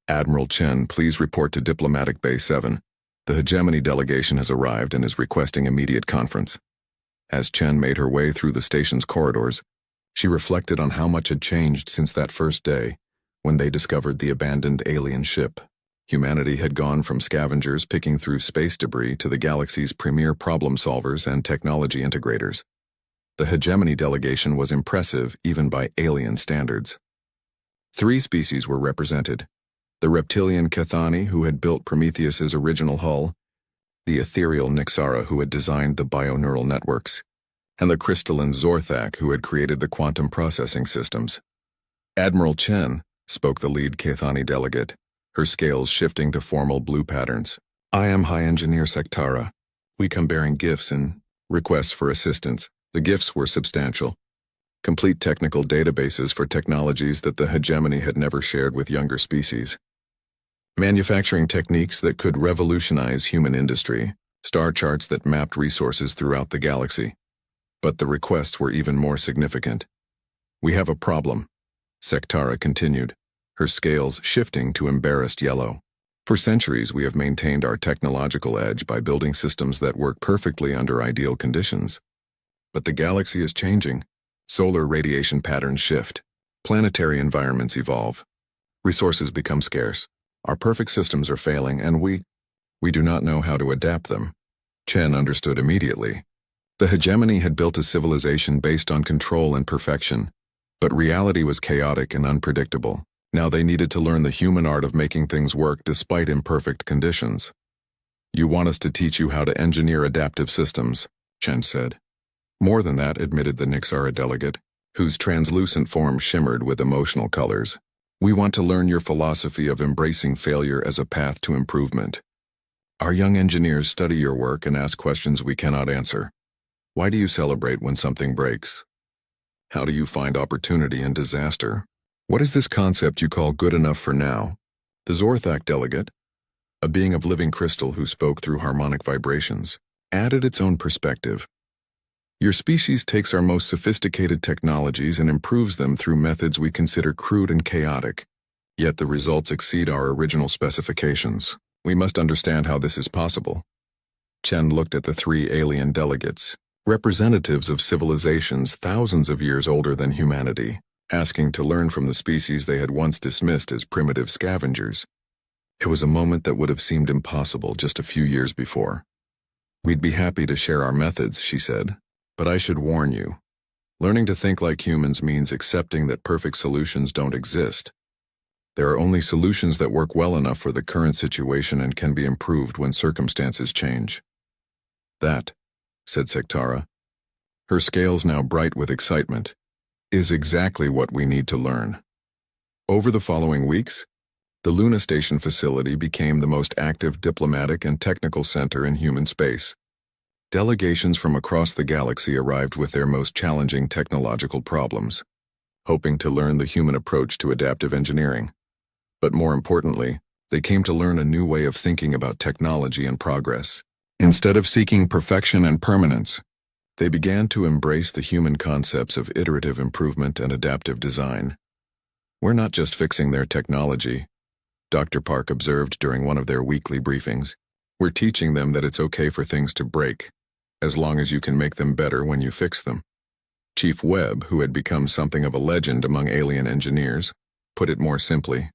S1: Admiral Chen, please report to Diplomatic Bay 7. The hegemony delegation has arrived and is requesting immediate conference. As Chen made her way through the station's corridors, she reflected on how much had changed since that first day, when they discovered the abandoned alien ship. Humanity had gone from scavengers picking through space debris to the galaxy's premier problem solvers and technology integrators. The hegemony delegation was impressive even by alien standards. 3 species were represented: the reptilian Cathani, who had built Prometheus's original hull, the ethereal Nixara, who had designed the bioneural networks, and the crystalline Zorthak, who had created the quantum processing systems. Admiral Chen, spoke the lead Cathani delegate, her scales shifting to formal blue patterns. I am High Engineer Sektara. We come bearing gifts and requests for assistance. The gifts were substantial. Complete technical databases for technologies that the hegemony had never shared with younger species. Manufacturing techniques that could revolutionize human industry. Star charts that mapped resources throughout the galaxy. But the requests were even more significant. We have a problem, Sektara continued, her scales shifting to embarrassed yellow. For centuries we have maintained our technological edge by building systems that work perfectly under ideal conditions. But the galaxy is changing. Solar radiation patterns shift. Planetary environments evolve. Resources become scarce. Our perfect systems are failing, and we We do not know how to adapt them. Chen understood immediately. The hegemony had built a civilization based on control and perfection, but reality was chaotic and unpredictable. Now they needed to learn the human art of making things work despite imperfect conditions. You want us to teach you how to engineer adaptive systems, Chen said. More than that, admitted the Nixara delegate, whose translucent form shimmered with emotional colors. We want to learn your philosophy of embracing failure as a path to improvement. Our young engineers study your work and ask questions we cannot answer. Why do you celebrate when something breaks? How do you find opportunity in disaster? What is this concept you call good enough for now? The Zorthak delegate, a being of living crystal who spoke through harmonic vibrations, added its own perspective. Your species takes our most sophisticated technologies and improves them through methods we consider crude and chaotic, yet the results exceed our original specifications. We must understand how this is possible. Chen looked at the three alien delegates, representatives of civilizations thousands of years older than humanity, asking to learn from the species they had once dismissed as primitive scavengers. It was a moment that would have seemed impossible just a few years before. We'd be happy to share our methods, she said, but I should warn you. Learning to think like humans means accepting that perfect solutions don't exist. There are only solutions that work well enough for the current situation and can be improved when circumstances change. That, said Sektara, her scales now bright with excitement, is exactly what we need to learn. Over the following weeks, the Luna Station facility became the most active diplomatic and technical center in human space. Delegations from across the galaxy arrived with their most challenging technological problems, hoping to learn the human approach to adaptive engineering. But more importantly, they came to learn a new way of thinking about technology and progress. Instead of seeking perfection and permanence, they began to embrace the human concepts of iterative improvement and adaptive design. We're not just fixing their technology, Dr. Park observed during one of their weekly briefings. We're teaching them that it's okay for things to break, as long as you can make them better when you fix them. Chief Webb, who had become something of a legend among alien engineers, put it more simply.